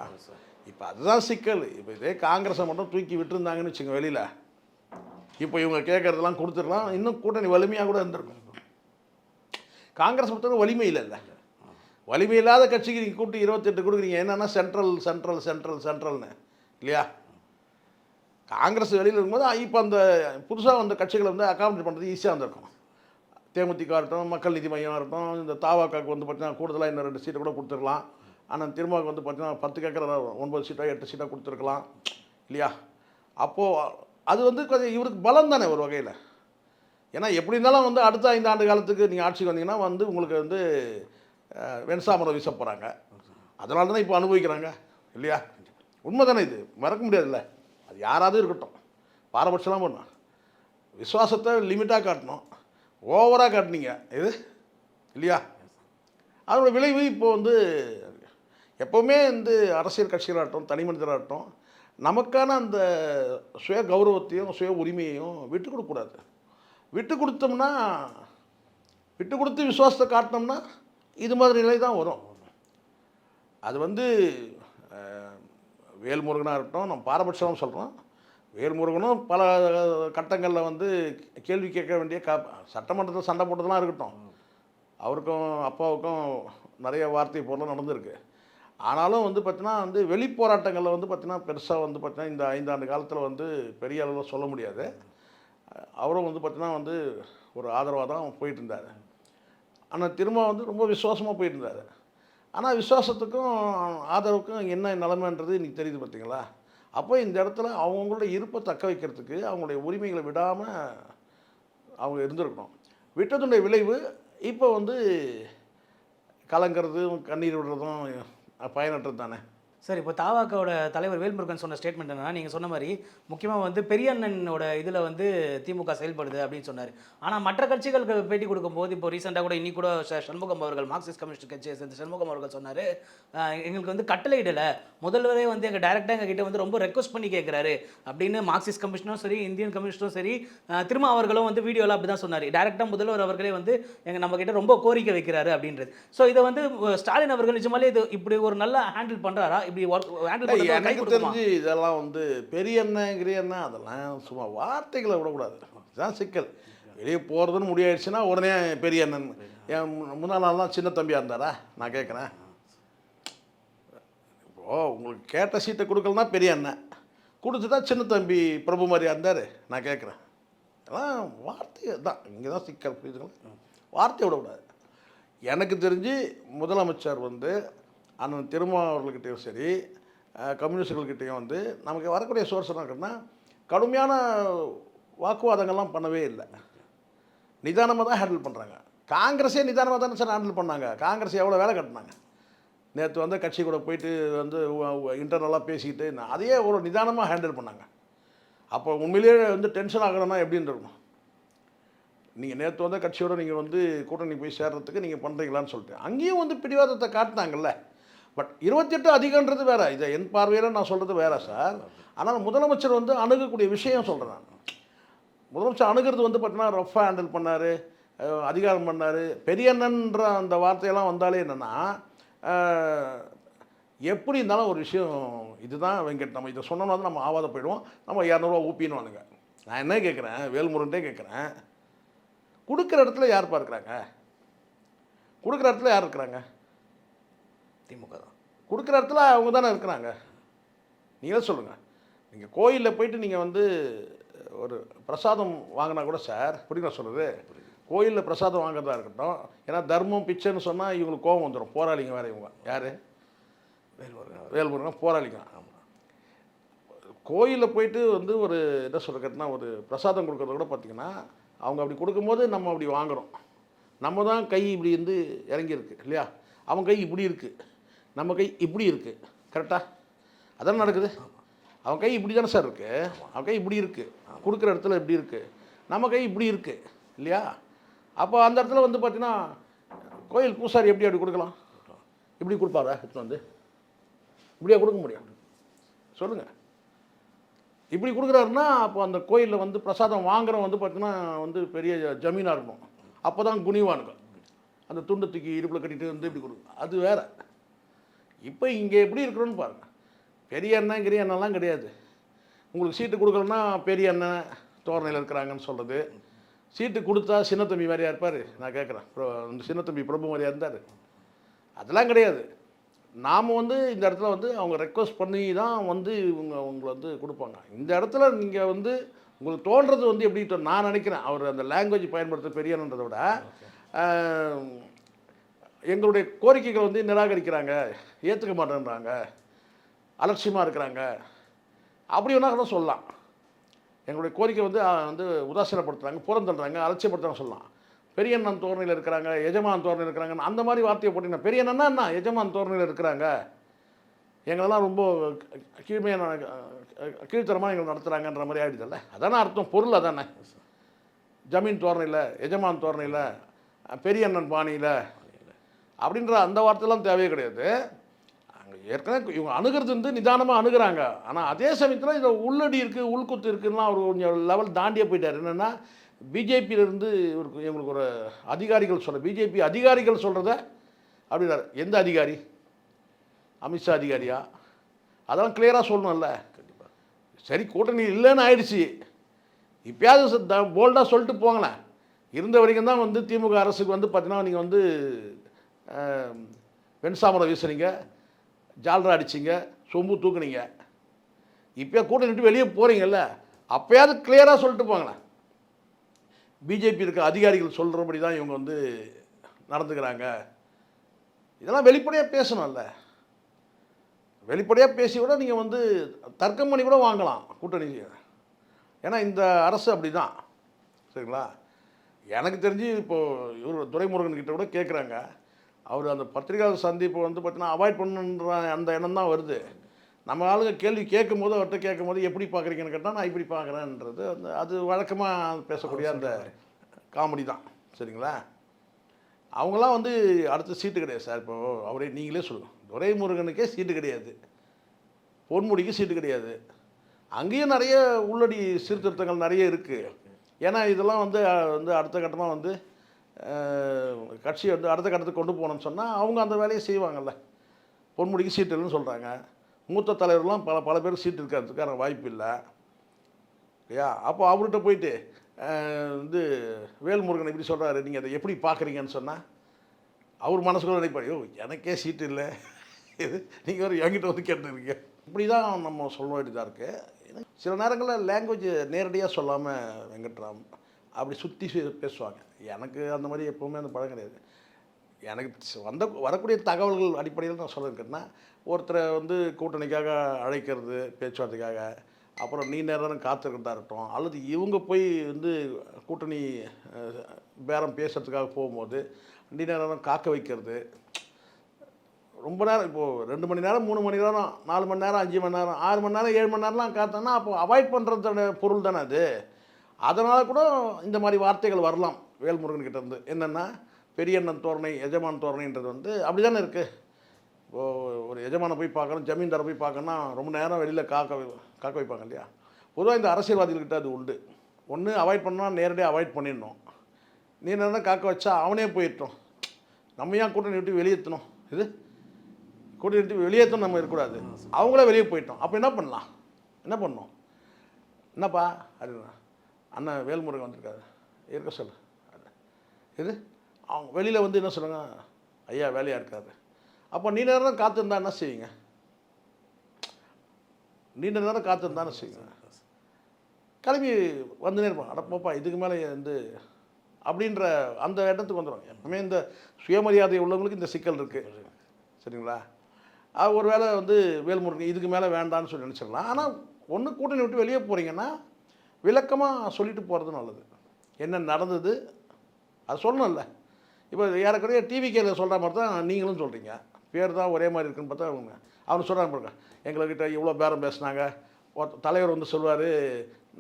இப்போ அதுதான் சிக்கல். இப்போ இதே காங்கிரஸை மட்டும் தூக்கி விட்டுருந்தாங்கன்னு வச்சுங்க வெளியில், இப்போ இவங்க கேட்குறதெல்லாம் கொடுத்துடலாம், இன்னும் கூட்டணி வலிமையாக கூட இருந்திருக்கும். காங்கிரஸ் பொறுத்தவரை வலிமை இல்லைல்ல. வலிமை இல்லாத கட்சிக்கு நீங்கள் கூட்டி 28 கொடுக்குறீங்க. என்னென்னா சென்ட்ரல் சென்ட்ரல் சென்ட்ரல் சென்ட்ரல்னு இல்லையா? காங்கிரஸ் வெளியில் இருக்கும்போது இப்போ அந்த புதுசாக வந்த கட்சிகளை வந்து அகாமடேட் பண்ணுறது ஈஸியாக இருந்திருக்கும். தேமுதிக இருக்கட்டும், மக்கள் நீதி மையம் இருக்கட்டும், இந்த தாவாக்காவுக்கு வந்து பார்த்தீங்கன்னா கூடுதலாக இன்னும் 2 சீட்டை கூட கொடுத்துருக்கலாம். ஆனால் திருமாவுக்கு வந்து பார்த்தீங்கன்னா 10 கேட்குற 9 சீட்டோ 8 சீட்டோ கொடுத்துருக்கலாம் இல்லையா? அப்போது அது வந்து கொஞ்சம் இவருக்கு பலம் தானே ஒரு வகையில். ஏன்னா எப்படி இருந்தாலும் வந்து அடுத்த 5 ஆண்டு காலத்துக்கு நீங்கள் ஆட்சிக்கு வந்தீங்கன்னா வந்து உங்களுக்கு வந்து வெண்சாமரம் வீச போகிறாங்க. அதனால தானே இப்போ அனுபவிக்கிறாங்க இல்லையா? உண்மை தானே, இது மறக்க முடியாதுல்ல. அது யாராவது இருக்கட்டும், பாரபட்சம்லாம் பண்ணணும், விசுவாசத்தை லிமிட்டாக காட்டணும், ஓவராக காட்டினீங்க இது இல்லையா? அதோட விளைவு இப்போது வந்து எப்போவுமே வந்து அரசியல் கட்சிகளாகட்டும் தனி மனிதராகட்டும் நமக்கான அந்த சுய கௌரவத்தையும் சுய உரிமையையும் விட்டு கொடுக்கக்கூடாது. விட்டு கொடுத்தோம்னா, விட்டு கொடுத்து விசுவாசத்தை காட்டினோம்னா இது மாதிரி நிலை தான் வரும். அது வந்து வேல்முருகனாக இருக்கட்டும், நம்ம பாரபட்சமாக சொல்கிறோம். வேல்முருகனும் பல கட்டங்களில் வந்து கேள்வி கேட்க வேண்டிய சட்டமன்றத்தில் சண்டை போட்டதெல்லாம் இருக்கட்டும், அவருக்கும் அப்பாவுக்கும் நிறைய வார்த்தை போரெலாம் நடந்திருக்கு. ஆனாலும் வந்து பார்த்தீங்கன்னா வந்து வெளிப்போராட்டங்களில் வந்து பார்த்தீங்கன்னா பெருசாக வந்து பார்த்தீங்கன்னா இந்த 5 ஆண்டு காலத்தில் வந்து பெரிய அளவில் சொல்ல முடியாது. அவரும் வந்து பார்த்தீங்கன்னா வந்து ஒரு ஆதரவாக தான் போயிட்டு இருந்தார். ஆனால் திரும்ப வந்து ரொம்ப விசுவாசமாக போயிட்டு இருந்தார். ஆனால் விசுவாசத்துக்கும் ஆதரவுக்கும் என்ன நிலைமைன்றது இன்றைக்கி தெரியுது பார்த்தீங்களா? அப்போ இந்த இடத்துல அவங்களோட இருப்பை தக்க வைக்கிறதுக்கு அவங்களுடைய உரிமைகளை விடாமல் அவங்க இருந்திருக்கணும். விட்டதுடைய விளைவு இப்போ வந்து கலங்கிறதும் கண்ணீர் விடுறதும் பயனற்றது தானே. சார், இப்போ தாவாக்காவோட தலைவர் வேல்முருகன் சொன்ன ஸ்டேட்மெண்ட் என்னன்னா, நீங்கள் சொன்ன மாதிரி முக்கியமாக வந்து பெரிய அண்ணனோட இதில் வந்து திமுக செயல்படுது அப்படின்னு சொன்னார். ஆனால் மற்ற கட்சிகளுக்கு பேட்டி கொடுக்கும்போது இப்போ ரீசெண்டாக கூட இன்னி கூட சண்முகம் அவர்கள், மார்க்சிஸ்ட் கம்யூனிஸ்ட் கட்சியை சேர்ந்த சண்முகம் அவர்கள் சொன்னார், எங்களுக்கு வந்து கட்டளையிடலை, முதல்வரே வந்து எங்கள் டைரெக்டாக எங்கள் கிட்டே வந்து ரொம்ப ரெக்வஸ்ட் பண்ணி கேட்குறாரு அப்படின்னு மார்க்சிஸ்ட் கமிஷனும் சரி இந்தியன் கம்யூனிஸ்டும் சரி திரும்ப அவர்களும் வந்து வீடியோவில் அப்படி தான் சொன்னார். டைரெக்டாக முதல்வர் அவர்களே வந்து நம்ம கிட்ட ரொம்ப கோரிக்கை வைக்கிறாரு அப்படின்றது. ஸோ இதை வந்து ஸ்டாலின் அவர்கள் நிஜமாலே இது இப்படி ஒரு நல்ல ஹேண்டில் பண்ணுறாரா? எனக்கு தெரிஞ்சு இதெல்லாம் வந்து பெரிய எண்ணெய் கிரிய எண்ணெய் அதெல்லாம் சும்மா வார்த்தைகளை விடக்கூடாது. இதுதான் சிக்கல். வெளியே போகிறதுன்னு முடியாயிடுச்சுன்னா உடனே பெரிய எண்ணன். என் முன்னாள் நாள்லாம் சின்ன தம்பியாக இருந்தாரா? நான் கேட்குறேன். இப்போது உங்களுக்கு கேட்ட சீட்டை கொடுக்கலன்னா பெரிய அண்ணன், கொடுத்துட்டா சின்ன தம்பி பிரபு மாதிரியா இருந்தார். நான் கேட்குறேன். இதெல்லாம் வார்த்தை தான், இங்கே தான் சிக்கல். புரியுதுங்களா? வார்த்தையை விடக்கூடாது. எனக்கு தெரிஞ்சு முதலமைச்சர் வந்து அண்ணன் திருமாவர்கள்கிட்டையும் சரி கம்யூனிஸ்டுகள்கிட்டையும் வந்து நமக்கு வரக்கூடிய சோர்ஸ் என்ன இருக்குன்னா, கடுமையான வாக்குவாதங்கள்லாம் பண்ணவே இல்லை. நிதானமாக தான் ஹேண்டில் பண்ணுறாங்க. காங்கிரஸே நிதானமாக தானே சார் ஹேண்டில் பண்ணாங்க. காங்கிரஸ் எவ்வளோ வேலை கட்டினாங்க. நேற்று வந்து கட்சி கூட போயிட்டு வந்து இன்டர்னலாக பேசிக்கிட்டு அதையே ஒரு நிதானமாக ஹேண்டில் பண்ணாங்க. அப்போ உண்மையிலேயே வந்து டென்ஷன் ஆகணும்னா எப்படின்னு இருக்கணும். நீங்கள் நேற்று வந்து கட்சியோடு நீங்கள் வந்து கூட்டணி போய் சேர்றதுக்கு நீங்கள் பண்ணுறீங்களான்னு சொல்லிட்டு அங்கேயும் வந்து பிடிவாதத்தை காட்டினாங்கல்ல. பட் 28 அதிகன்றது வேறு. இதை என் பார்வையில் நான் சொல்கிறது வேறு சார். ஆனால் முதலமைச்சர் வந்து அணுகக்கூடிய விஷயம் சொல்கிறேன் நான். முதலமைச்சர் அணுகிறது வந்து பார்த்தீங்கன்னா ரஃபாக ஹேண்டில் பண்ணார், அதிகாரம் பண்ணார். பெரியண்ணன்ற அந்த வார்த்தையெல்லாம் வந்தாலே என்னென்னா, எப்படி இருந்தாலும் ஒரு விஷயம் இதுதான் வெங்கட், நம்ம இதை சொன்னோம்னா தான் நம்ம ஆவாத போயிடுவோம், நம்ம 200 ஊப்பின்னுவானுங்க. நான் என்ன கேட்குறேன், வேல்முருகன்ட்டே கேட்குறேன், கொடுக்குற இடத்துல யார் பார்க்குறாங்க? கொடுக்குற இடத்துல யார் இருக்கிறாங்க? திமுக தான். கொடுக்குற இடத்துல அவங்க தானே இருக்கிறாங்க. நீங்களே சொல்லுங்கள். நீங்கள் கோயிலில் போயிட்டு நீங்கள் வந்து ஒரு பிரசாதம் வாங்கினா கூட சார், புரியுங்க சொல்கிறது, கோயிலில் பிரசாதம் வாங்குறதா இருக்கட்டும், ஏன்னா தர்மம் பிச்சைன்னு சொன்னால் இவங்களுக்கு கோபம் வந்துடும். போராளிங்க வேறு இவங்க. யார்? வேல்முருகன் போராளிங்க. ஆமாம். கோயிலில் போயிட்டு வந்து ஒரு என்ன சொல்கிறதுனா ஒரு பிரசாதம் கொடுக்குறத கூட பார்த்திங்கன்னா அவங்க அப்படி கொடுக்கும்போது நம்ம அப்படி வாங்குகிறோம். நம்ம தான் கை இப்படி வந்து இறங்கியிருக்கு இல்லையா? அவன் கை இப்படி இருக்குது, நம்ம கை இப்படி இருக்குது. கரெக்டாக அதானே நடக்குது? அவன் கை இப்படி தானே சார் இருக்குது, அவன் கை இப்படி இருக்குது, கொடுக்குற இடத்துல இப்படி இருக்குது, நம்ம கை இப்படி இருக்குது இல்லையா? அப்போ அந்த இடத்துல வந்து பார்த்திங்கன்னா கோயில் பூசாரி எப்படி அப்படி கொடுக்கலாம்? இப்படி கொடுப்பாரா? எடுத்து வந்து இப்படியா கொடுக்க முடியும்? சொல்லுங்கள். இப்படி கொடுக்குறாருன்னா அப்போ அந்த கோயிலில் வந்து பிரசாதம் வாங்குறவன் வந்து பார்த்திங்கன்னா வந்து பெரிய ஜமீனாக இருக்கணும். அப்போ தான் குனிவானுங்க அந்த துண்டு தூக்கி இடுப்பில் கட்டிட்டு வந்து இப்படி கொடுக்கும். அது வேறு. இப்போ இங்கே எப்படி இருக்கிறோன்னு பாருங்கள். பெரிய அண்ணன் கிரிய அண்ணன்லாம் கிடையாது. உங்களுக்கு சீட்டு கொடுக்கலன்னா பெரிய அண்ணன் தோரணையில் இருக்கிறாங்கன்னு சொல்கிறது. சீட்டு கொடுத்தா சின்னத்தம்பி மாதிரியா இருப்பார்? நான் கேட்குறேன். இந்த சின்னத்தம்பி பிரபு மாதிரியா இருந்தார்? அதெல்லாம் கிடையாது. நாம் வந்து இந்த இடத்துல வந்து அவங்க ரெக்வஸ்ட் பண்ணி தான் வந்து உங்களை வந்து கொடுப்பாங்க. இந்த இடத்துல நீங்கள் வந்து உங்களுக்கு தோன்றது வந்து எப்படி நான் நினைக்கிறேன், அவர் அந்த லாங்குவேஜ் பயன்படுத்த பெரியன்றதை விட எங்களுடைய கோரிக்கைகள் வந்து நிராகரிக்கிறாங்க, ஏற்றுக்க மாட்டேன்றாங்க, அலட்சியமாக இருக்கிறாங்க, அப்படி வேணா கூட சொல்லலாம். எங்களுடைய கோரிக்கை வந்து வந்து உதாசீனப்படுத்துகிறாங்க, புறந்தள்ளுறாங்க, அலட்சியப்படுத்துறாங்க சொல்லலாம். பெரியண்ணன் தோரணையில் இருக்கிறாங்க, எஜமான் தோரணையில் இருக்கிறாங்க, அந்த மாதிரி வார்த்தையை போட்டிங்கன்னா பெரியண்ணன்னா என்ன, எஜமான் தோரணையில் இருக்கிறாங்க, எங்களெல்லாம் ரொம்ப கீழ்மையான கீழ்த்தரமாக எங்களை நடத்துகிறாங்கன்ற மாதிரி ஆகிடுதில்ல. அதானே அர்த்தம், பொருள் அதானே. ஜமீன் தோரணையில், எஜமான் தோரணையில், பெரியண்ணன் பாணியில் அப்படின்ற அந்த வார்த்தைலாம் தேவையே கிடையாது. அங்கே ஏற்கனவே இவங்க அணுகிறது வந்து நிதானமாக அணுகிறாங்க. ஆனால் அதே சமயத்தில் இதில் உள்ளடி இருக்குது, உள்குத்து இருக்குன்னா அவர் கொஞ்சம் லெவல் தாண்டியே போயிட்டார். என்னென்னா பிஜேபியிலேருந்து இவருக்கு இவங்களுக்கு ஒரு அதிகாரிகள் பிஜேபி அதிகாரிகள் சொல்கிறத அப்படின்னாரு. எந்த அதிகாரி? அமித்ஷா அதிகாரியா? அதெல்லாம் கிளியராக சொல்லணும்ல. கண்டிப்பாக. சரி, கூட்டணி இல்லைன்னு ஆயிடுச்சு, இப்போயாவது போல்டாக சொல்லிட்டு போங்களேன். இருந்த வரைக்கும் தான் வந்து திமுக அரசுக்கு வந்து பார்த்தீங்கன்னா நீங்கள் வந்து வெண்சாமரம் வீசுனீங்க, ஜால்ரா அடிச்சிங்க, சொம்பு தூக்குனீங்க. இப்போ கூட்டணி விட்டு வெளியே போகிறீங்கல்ல, அப்போயாவது கிளியராக சொல்லிட்டு போங்களேன். பிஜேபி இருக்க அதிகாரிகள் சொல்கிறபடி தான் இவங்க வந்து நடந்துக்கிறாங்க. இதெல்லாம் வெளிப்படையாக பேசணும்ல. வெளிப்படையாக பேசி கூட நீங்கள் வந்து தர்க்கம் பண்ணி கூட வாங்கலாம் கூட்டணி. ஏன்னா இந்த அரசு அப்படி தான். சரிங்களா? எனக்கு தெரிஞ்சு இப்போது இவர் துரைமுருகன்கிட்ட கூட கேட்குறாங்க. அவர் அந்த பத்திரிகையாளர் சந்திப்பை வந்து பார்த்தீங்கன்னா அவாய்ட் பண்ணுன்ற அந்த எண்ணம் தான் வருது. நம்ம ஆளுங்க கேள்வி கேட்கும்போது அவர்கிட்ட கேட்கும்போது எப்படி பார்க்குறீங்கன்னு கேட்டால் நான் இப்படி பார்க்குறேன்றது அந்த அது வழக்கமாக பேசக்கூடிய அந்த காமெடி தான். சரிங்களா? அவங்களாம் வந்து அடுத்த சீட்டு கிடையாது சார். இப்போது அவரே நீங்களே சொல்லுங்கள், துரைமுருகனுக்கே சீட்டு கிடையாது, பொன்முடிக்கு சீட்டு கிடையாது. அங்கேயும் நிறைய உள்ளடி சீர்திருத்தங்கள் நிறைய இருக்குது. ஏன்னா இதெல்லாம் வந்து அடுத்த கட்டமாக வந்து கட்சியை வந்து அடுத்த கட்டத்துக்கு கொண்டு போகணும்னு சொன்னால் அவங்க அந்த வேலையை செய்வாங்கள்ல. பொன்முடிக்கு சீட்டு இல்லைன்னு சொல்கிறாங்க. மூத்த தலைவர்கள்லாம் பல பேருக்கு சீட்டு இருக்கிறதுக்கான வாய்ப்பு இல்லை இல்லையா? அப்போ அவர்கிட்ட போயிட்டு வந்து வேல்முருகன் இப்படி சொல்கிறாரு, நீங்கள் அதை எப்படி பார்க்குறீங்கன்னு சொன்னால் அவர் மனசுக்குள்ள நினைப்பார், யோ எனக்கே சீட்டு இல்லை, இது நீங்கள் ஒரு என்கிட்ட வந்து கேட்டுருக்கீங்க. இப்படி தான் நம்ம சொல்ல வேண்டியதாக இருக்குது. சில நேரங்களில் லாங்குவேஜ் நேரடியாக சொல்லாமல் வெங்கட்ராம் அப்படி சுற்றி பேசுவாங்க. எனக்கு அந்த மாதிரி எப்போவுமே அந்த பழம் கிடையாது. எனக்கு வரக்கூடிய தகவல்கள் அடிப்படையில் நான் சொல்லியிருக்கேன்னா, ஒருத்தரை வந்து கூட்டணிக்காக அழைக்கிறது பேச்சுவார்த்தைக்காக, அப்புறம் நீ நேரம் காத்திருக்கிறதா இருக்கட்டும், அல்லது இவங்க போய் வந்து கூட்டணி பேரம் பேசுறதுக்காக போகும்போது நீ நேரம் காக்க வைக்கிறது. ரொம்ப நேரம் இப்போது 2 மணி நேரம் 3 மணி நேரம் 4 மணி நேரம் 5 மணி நேரம் 6 மணி நேரம் 7 மணி நேரம்லாம் காத்தோன்னா அப்போ அவாய்ட் பண்ணுறதோட பொருள் தானே அது. அதனால் கூட இந்த மாதிரி வார்த்தைகள் வரலாம் வேல்முருகன்கிட்ட இருந்து. என்னென்னா பெரியண்ணன் தோரணை, எஜமான் தோரணைன்றது வந்து அப்படி தானே இருக்குது. இப்போது ஒரு எஜமானை போய் பார்க்கணும், ஜமீன்தாரை போய் பார்க்கணுன்னா ரொம்ப நேரம் வெளியில் காக்க வைப்பாங்க இல்லையா? பொதுவாக இந்த அரசியல்வாதிகள்கிட்ட அது உண்டு. ஒன்று அவாய்ட் பண்ணால் நேரடியாக அவாய்ட் பண்ணிடணும். நீ நேரம் காக்க வச்சா அவனே போயிட்டோம், நம்ம ஏன் கூட்டணி விட்டு வெளியேற்றணும், இது கூட்டணி விட்டு வெளியேற்றணும், நம்ம இருக்கக்கூடாது, அவங்களே வெளியே போயிட்டோம். அப்போ என்ன பண்ணலாம், என்ன பண்ணோம், என்னப்பா அப்படின்னா அண்ணன் வேல்முருகன் வந்திருக்காரு இருக்க சொல்லு, இது அவங்க வெளியில் வந்து என்ன சொல்லுங்க, ஐயா வேலையாக இருக்காரு. அப்போ நீண்ட நேரம் காத்திருந்தா என்ன செய்வீங்க? நீண்ட நேரம் காத்திருந்தா என்ன செய்வீங்க? கிளம்பி வந்துனே இருப்பாங்க, அடப்போப்பா இதுக்கு மேலே வந்து அப்படின்ற அந்த இடத்துக்கு வந்துடுவாங்க. எப்பவுமே இந்த சுயமரியாதை உள்ளவங்களுக்கு இந்த சிக்கல் இருக்குது. சரிங்களா? ஒரு வேளை வந்து வேல்முருகன் இதுக்கு மேலே வேண்டான்னு சொல்லி நினச்சிடலாம். ஆனால் ஒன்று கூட்டணி விட்டு வெளியே போகிறீங்கன்னா விளக்கமாக சொல்லிட்டு போகிறது நல்லது. என்ன நடந்தது அது சொல்லணும்ல. இப்போ ஏறக்குறைய டிவிகேயில் சொல்கிற மாதிரி தான் நீங்களும் சொல்கிறீங்க. பேர் தான் ஒரே மாதிரி இருக்குன்னு பார்த்தா அவங்க சொல்கிறாங்க பாருங்க, எங்கள்கிட்ட இவ்வளோ பேரம் பேசினாங்க. தலைவர் வந்து சொல்லுவார்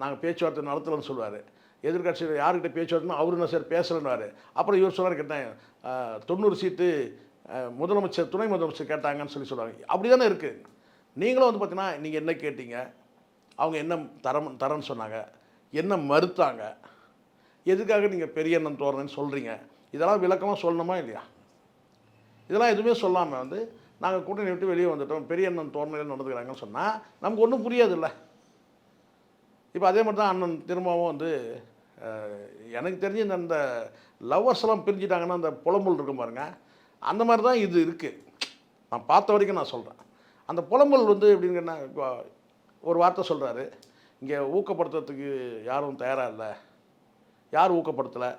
நாங்கள் பேச்சுவார்த்தை நடத்தலைன்னு சொல்லுவார். எதிர்கட்சியில் யார்கிட்ட பேச்சுவார்த்தைன்னா அவரு என்ன சார் பேசலைன்னுவார். அப்புறம் இவர் சொல்கிறார் கேட்டேன் 90 சீட்டு முதலமைச்சர் துணை முதலமைச்சர் கேட்டாங்கன்னு சொல்லுவாங்க. அப்படி தானே இருக்குது. நீங்களும் வந்து பார்த்தீங்கன்னா நீங்கள் என்ன கேட்டீங்க, அவங்க என்ன தரேன்னு சொன்னாங்க, என்ன மறுத்தாங்க, எதுக்காக நீங்கள் பெரியண்ணன் தோரணைன்னு சொல்கிறீங்க, இதெல்லாம் விளக்கமாக சொல்லணுமா இல்லையா? இதெல்லாம் எதுவுமே சொல்லாமல் வந்து நாங்கள் கூட்டணி விட்டு வெளியே வந்துட்டோம், பெரிய அண்ணன் தோரணையில் நடந்துக்கிறாங்கன்னு சொன்னால் நமக்கு ஒன்றும் புரியாதுல்ல. இப்போ அதே மாதிரி தான் அண்ணன் திரும்பவும் வந்து எனக்கு தெரிஞ்சு இந்த லவ்வர்ஸ் எல்லாம் பிரிஞ்சுட்டாங்கன்னா அந்த புலம்பல் இருக்கும் பாருங்க, அந்த மாதிரி தான் இது இருக்குது. நான் பார்த்த வரைக்கும் நான் சொல்கிறேன். அந்த புலம்பல் வந்து எப்படிங்கன்னா, இப்போ ஒரு வார்த்தை சொல்கிறாரு, இங்கே ஊக்கப்படுத்துறதுக்கு யாரும் தயாராக இல்லை, யார் ஊக்கப்படுத்தலை,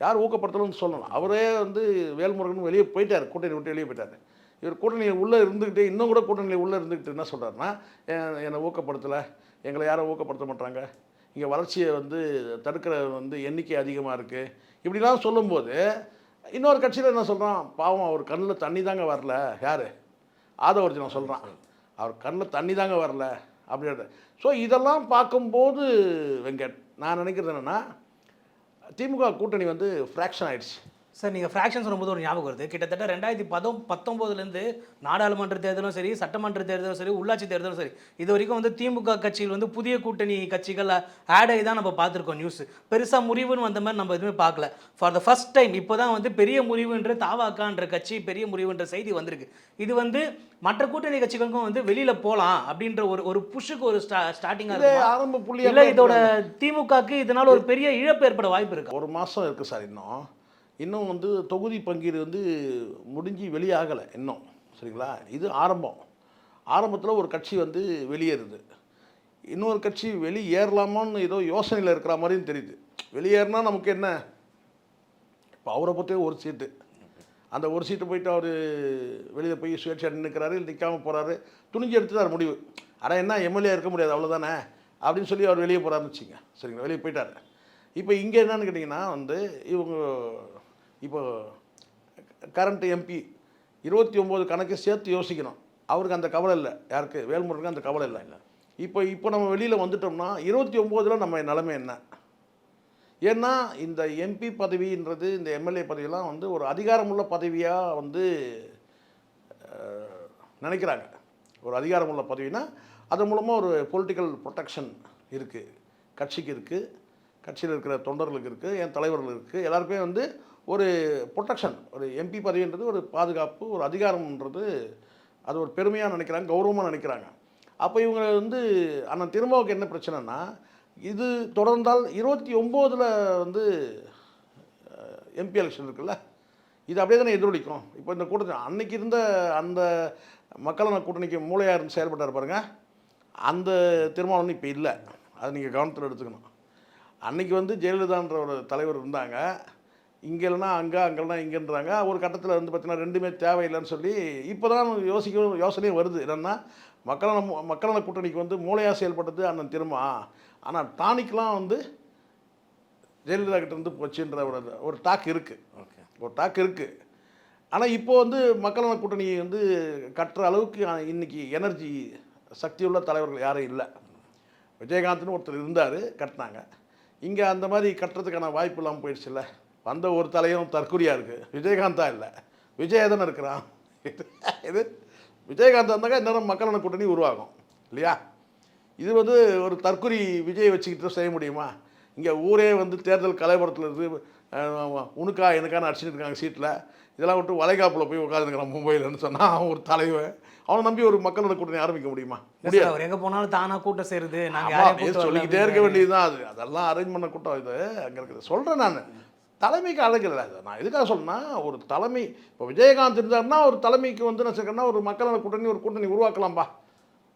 யார் ஊக்கப்படுத்தலைன்னு சொல்லணும். அவரே வந்து வேல்முருகன் வெளியே போயிட்டார், கூட்டணி விட்டு வெளியே போயிட்டார். இவர் கூட்டணியில் உள்ளே இருந்துக்கிட்டு இன்னும் கூட கூட்டணியில் உள்ளே இருந்துக்கிட்டு என்ன சொல்கிறாருன்னா, என்னை ஊக்கப்படுத்தலை, எங்களை யாரும் ஊக்கப்படுத்த மாட்டாங்க, இங்கே வளர்ச்சியை வந்து தடுக்கிற வந்து எண்ணிக்கை அதிகமாக இருக்குது, இப்படிலாம் சொல்லும்போது இன்னொரு கட்சியில் என்ன சொல்கிறான், பாவம் அவர் கண்ணில் தண்ணி தாங்க வரல, யார் ஆதவர்ஜுனா சொல்கிறான், அவர் கண்ணில் தண்ணி தாங்க வரல அப்படின்றது. ஸோ இதெல்லாம் பார்க்கும்போது வெங்கட், நான் நினைக்கிறது என்னென்னா, திமுக கூட்டணி வந்து ஃப்ராக்ஷன் ஆகிடுச்சு. சார் நீங்கள் ஃப்ராக்ஷன் சொல்லும்போது ஒரு ஞாபகம் வருது. கிட்டத்தட்ட 2019 நாடாளுமன்ற தேர்தலும் சரி, சட்டமன்ற தேர்தலும் சரி, உள்ளாட்சி தேர்தலும் சரி, இது வரைக்கும் வந்து திமுக கட்சியில் வந்து புதிய கூட்டணி கட்சிகள் ஆட் ஆகி தான் நம்ம பார்த்துருக்கோம். நியூஸ் பெருசாக முறிவுன்னு வந்த மாதிரி நம்ம எதுவுமே பார்க்கல. ஃபார் த ஃபர்ஸ்ட் டைம் இப்போ தான் வந்து பெரிய முறிவுன்ற தாவாக்கான்ற கட்சி பெரிய முறிவுன்ற செய்தி வந்திருக்கு. இது வந்து மற்ற கூட்டணி கட்சிகளுக்கும் வந்து வெளியில் போகலாம் அப்படின்ற ஒரு புஷுக்கு ஒரு ஸ்டார்டிங்காக ஆரம்ப புள்ளி இல்லை. இதோட திமுகக்கு இதனால் ஒரு பெரிய இழப்பு ஏற்பட வாய்ப்பு இருக்குது. ஒரு மாதம் இருக்குது சார். இன்னும் வந்து தொகுதி பங்கீடு வந்து முடிஞ்சு வெளியாகலை இன்னும், சரிங்களா? இது ஆரம்பத்தில் ஒரு கட்சி வந்து வெளியேறுது, இன்னொரு கட்சி வெளியேறலாமான்னு ஏதோ யோசனையில் இருக்கிற மாதிரியும் தெரியுது. வெளியேறினா நமக்கு என்ன, இப்போ அவரை பற்றியே ஒரு சீட்டு, அந்த ஒரு சீட்டு போயிட்டு அவர் வெளியில் போய் சுயேட்சை நிற்கிறாரு, நிற்காமல் போகிறாரு, துணிஞ்சு எடுத்துட்டார் முடிவு. ஆனால் என்ன எம்எல்ஏ இருக்க முடியாது அவ்வளோதானே அப்படின்னு சொல்லி அவர் வெளியே போகிறாருன்னு வச்சுங்க, சரிங்களா? வெளியே போயிட்டார். இப்போ இங்கே என்னன்னு கேட்டிங்கன்னா வந்து, இவங்க இப்போ கரண்ட் எம்பி 29 கணக்கு சேர்த்து யோசிக்கணும். அவருக்கு அந்த கவலை இல்லை, யாருக்கு, வேல்முருகனுக்கு அந்த கவலை இல்லை. இப்போ நம்ம வெளியில் வந்துட்டோம்னா 29 நம்ம நிலைமை என்ன? ஏன்னா இந்த எம்பி பதவின்றது, இந்த எம்எல்ஏ பதவியெல்லாம் வந்து ஒரு அதிகாரமுள்ள பதவியாக வந்து நினைக்கிறாங்க. ஒரு அதிகாரமுள்ள பதவினா அது மூலமாக ஒரு பொலிட்டிக்கல் ப்ரொடெக்ஷன் இருக்குது, கட்சிக்கு இருக்குது, கட்சியில் இருக்கிற தொண்டர்களுக்கு இருக்குது, என் தலைவர்கள் இருக்குது, எல்லாருக்குமே வந்து ஒரு ப்ரொடெக்ஷன். ஒரு எம்பி பதவின்றது ஒரு பாதுகாப்பு, ஒரு அதிகாரம்ன்றது அது ஒரு பெருமையாக நினைக்கிறாங்க, கௌரவமாக நினைக்கிறாங்க. அப்போ இவங்க வந்து ஆனால் திரும்பவுக்கு என்ன பிரச்சனைனா, இது தொடர்ந்தால் 29 வந்து எம்பி எலெக்ஷன் இருக்குல்ல, இது அப்படியே தானே எதிரொலிக்கும். இப்போ இந்த கூட்டணி அன்னைக்கு இருந்த அந்த மக்கள் நல கூட்டணிக்கு மூளையாக இருந்து செயல்பட்டார் பாருங்கள், அந்த திருமாவளவன் இப்போ இல்லை. அது நீங்கள் கவனத்தில் எடுத்துக்கணும். அன்றைக்கி வந்து ஜெயலலிதான்ற ஒரு தலைவர் இருந்தாங்க, இங்கே இல்லைனா அங்கே, அங்கே இல்லைனா இங்கேன்றாங்க. ஒரு கட்டத்தில் வந்து பார்த்திங்கன்னா ரெண்டுமே தேவையில்லைன்னு சொல்லி இப்போ தான் யோசனையும் வருது. என்னென்னா, மக்கள் நல கூட்டணிக்கு வந்து மூளையாக செயல்பட்டது அண்ணன் திருமா, ஆனால் டானிக்லாம் வந்து ஜெயலலிதா கிட்டேருந்து போச்சுன்ற ஒரு டாக் இருக்குது. ஓகே, ஒரு டாக் இருக்குது. ஆனால் இப்போது வந்து மக்கள் நல கூட்டணி வந்து கட்டுற அளவுக்கு இன்றைக்கி எனர்ஜி சக்தியுள்ள தலைவர்கள் யாரும் இல்லை. விஜயகாந்த்னு ஒருத்தர் இருந்தார், கட்டினாங்க. இங்கே அந்த மாதிரி கட்டுறதுக்கான வாய்ப்பு இல்லாமல் போயிடுச்சுல்ல. வந்த ஒரு தலையும் தற்கொலையாக இருக்குது. விஜயகாந்தா இல்லை, விஜய் தானே இருக்கிறான். இது விஜயகாந்த் வந்தாக்கா இன்னும் மக்கள் நல கூட்டணி உருவாகும் இல்லையா? இது வந்து ஒரு தற்கொலை விஜய் வச்சுக்கிட்டு செய்ய முடியுமா? இங்கே ஊரே வந்து தேர்தல் கலைபுரத்தில் இருந்து உனக்கா எனக்கான அடிச்சுட்டு இருக்காங்க சீட்டில். இதெல்லாம் விட்டு வளைகாப்பில் போய் உட்காந்துருக்கிறான் மும்பையில்னு சொன்னால் அவன் ஒரு தலைவன், அவனை நம்பி ஒரு மக்கள் நல கூட்டணி ஆரம்பிக்க முடியுமா? முடியாது. அவர் எங்கே போனாலும் தானாக கூட்டம் சேருது, நாங்கள் சொல்லிக்கிட்டே இருக்க வேண்டியது தான். அதெல்லாம் அரேஞ்ச் பண்ண கூட்டம் இது அங்கே இருக்குது. சொல்கிறேன் நான், தலைமைக்கு அழகு இல்லை. நான் எதுக்காக சொன்னால், ஒரு தலைமை இப்போ விஜயகாந்த் இருந்தாருன்னா ஒரு தலைமைக்கு வந்து என்ன செய்யணும்னா ஒரு மக்கள் நல கூட்டணி, ஒரு கூட்டணி உருவாக்கலாம்பா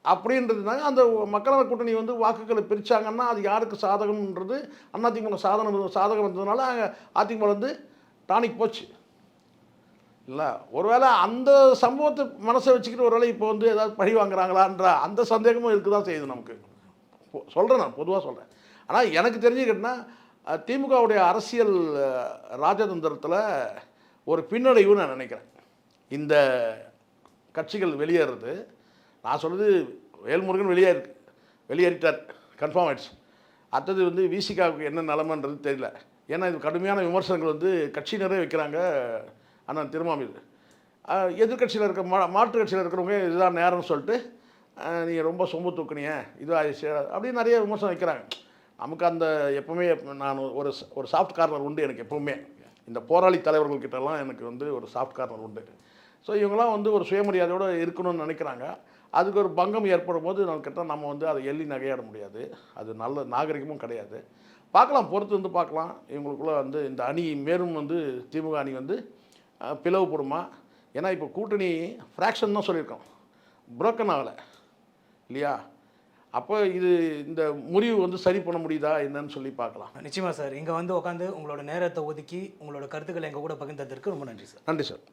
அப்படின்றதுனால அந்த மக்கள் நல கூட்டணி வந்து வாக்குகளை பிரித்தாங்கன்னா அது யாருக்கு சாதகம்ன்றது அதிமுக சாதகம் வந்ததுனால அதிமுக வந்து டானிக் போச்சு இல்லை. ஒருவேளை அந்த சம்பவத்தை மனசை வச்சுக்கிட்டு ஒருவேளை இப்போ வந்து ஏதாவது பழி வாங்குறாங்களான்ற அந்த சந்தேகமும் இருக்குது தான் செய்யுது நமக்கு. சொல்கிறேன், நான் பொதுவாக சொல்கிறேன். ஆனால் எனக்கு தெரிஞ்சுக்கிட்டேன்னா திமுகவுடைய அரசியல் ராஜதந்திரத்தில் ஒரு பின்னடைவுன்னு நான் நினைக்கிறேன். இந்த கட்சிகள் வெளியேறது, நான் சொல்கிறது வேல்முருகன் வெளியேறிட்டார், கன்ஃபார்ம் ஆகிடுச்சு. அடுத்தது வந்து விசிகாவுக்கு என்ன நிலமன்றது தெரியல. ஏன்னா இது கடுமையான விமர்சனங்கள் வந்து கட்சியினரே வைக்கிறாங்க அண்ணன் திருமா மீது. எதிர்கட்சியில் இருக்க மாற்று கட்சியில் இருக்கிறவங்க இதுதான் நேரம்னு சொல்லிட்டு நீங்கள் ரொம்ப சொம்பு தூக்குனீங்க இது ஆயிடுச்சு அப்படின்னு நிறைய விமர்சனம் வைக்கிறாங்க. நமக்கு அந்த எப்போவுமே நான் ஒரு சாஃப்ட் கார்னர் உண்டு எனக்கு எப்போவுமே. இந்த போராளி தலைவர்கள்கிட்டலாம் எனக்கு வந்து ஒரு சாஃப்ட் கார்னர் உண்டு. ஸோ இவங்களாம் வந்து ஒரு சுயமரியாதையோடு இருக்கணும்னு நினைக்கிறாங்க. அதுக்கு ஒரு பங்கம் ஏற்படும் போது நம்ம வந்து அதை எள்ளி நகையாட முடியாது. அது நல்ல நாகரிகமும் கிடையாது. பார்க்கலாம், பொறுத்து வந்து பார்க்கலாம். இவங்களுக்குள்ள வந்து இந்த அணி மேலும் வந்து திமுக அணி வந்து பிளவுபடுமா? ஏன்னா இப்போ கூட்டணி ஃப்ராக்ஷன் தான் சொல்லியிருக்கோம், புரோக்கன் ஆகலை இல்லையா? அப்போ இந்த முறிவு வந்து சரி பண்ண முடியுதா என்னன்னு சொல்லி பார்க்கலாம். நிச்சயமாக சார், இங்கே வந்து உட்காந்து உங்களோட நேரத்தை ஒதுக்கி உங்களோட கருத்துக்களை எங்கள் கூட பகிர்ந்ததற்கு ரொம்ப நன்றி சார். நன்றி சார்.